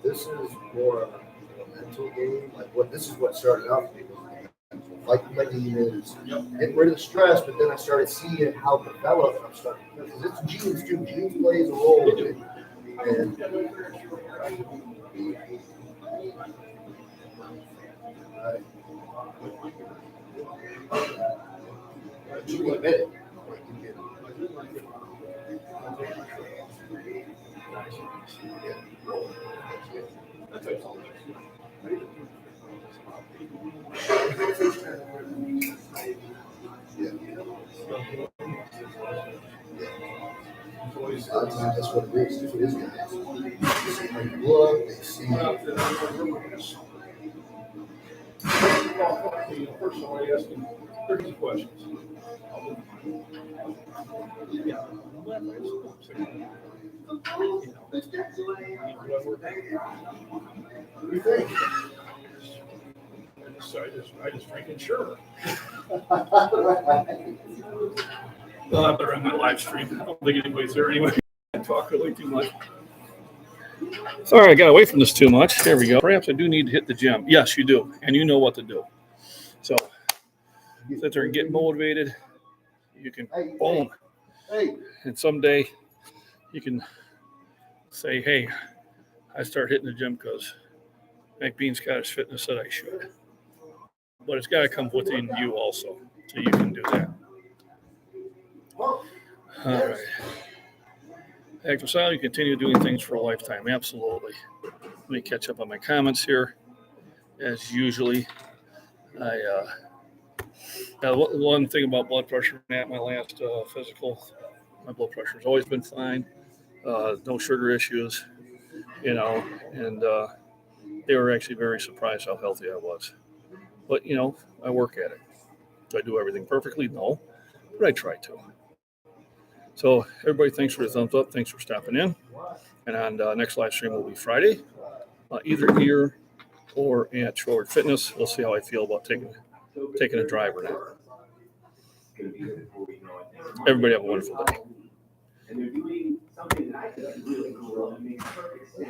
This is more of a mental game. Like this is what started out for me. Like MacBean is getting rid of the stress, but then I started seeing how it developed. I'm starting because it's genes too. Genes plays a role in it. And you admit it. That's what it is. That's what it is, guys. They see how you look. They see. First of all, I ask him 30 questions. Yeah. What do you think? I just drink and sure. Well, I better on my live stream. I don't think anybody's there anyway. I talk really too much. Sorry, I got away from this too much. There we go. Perhaps I do need to hit the gym. Yes, you do. And you know what to do. So sit there and get motivated. You can boom. Hey. And someday you can say, hey, I start hitting the gym because MacBean's got his fitness that I should. But it's got to come within you also. So you can do that. All right. Active style, you continue doing things for a lifetime. Absolutely. Let me catch up on my comments here. As usually, one thing about blood pressure, at my last physical, my blood pressure has always been fine. No sugar issues, and they were actually very surprised how healthy I was. But, I work at it. Do I do everything perfectly? No, but I try to. So everybody, thanks for the thumbs up. Thanks for stopping in. And on next live stream will be Friday, either here or at Shore Fitness. We'll see how I feel about taking a drive or not. Everybody have a wonderful day. And they're doing something that I think is really cool. It makes perfect sense.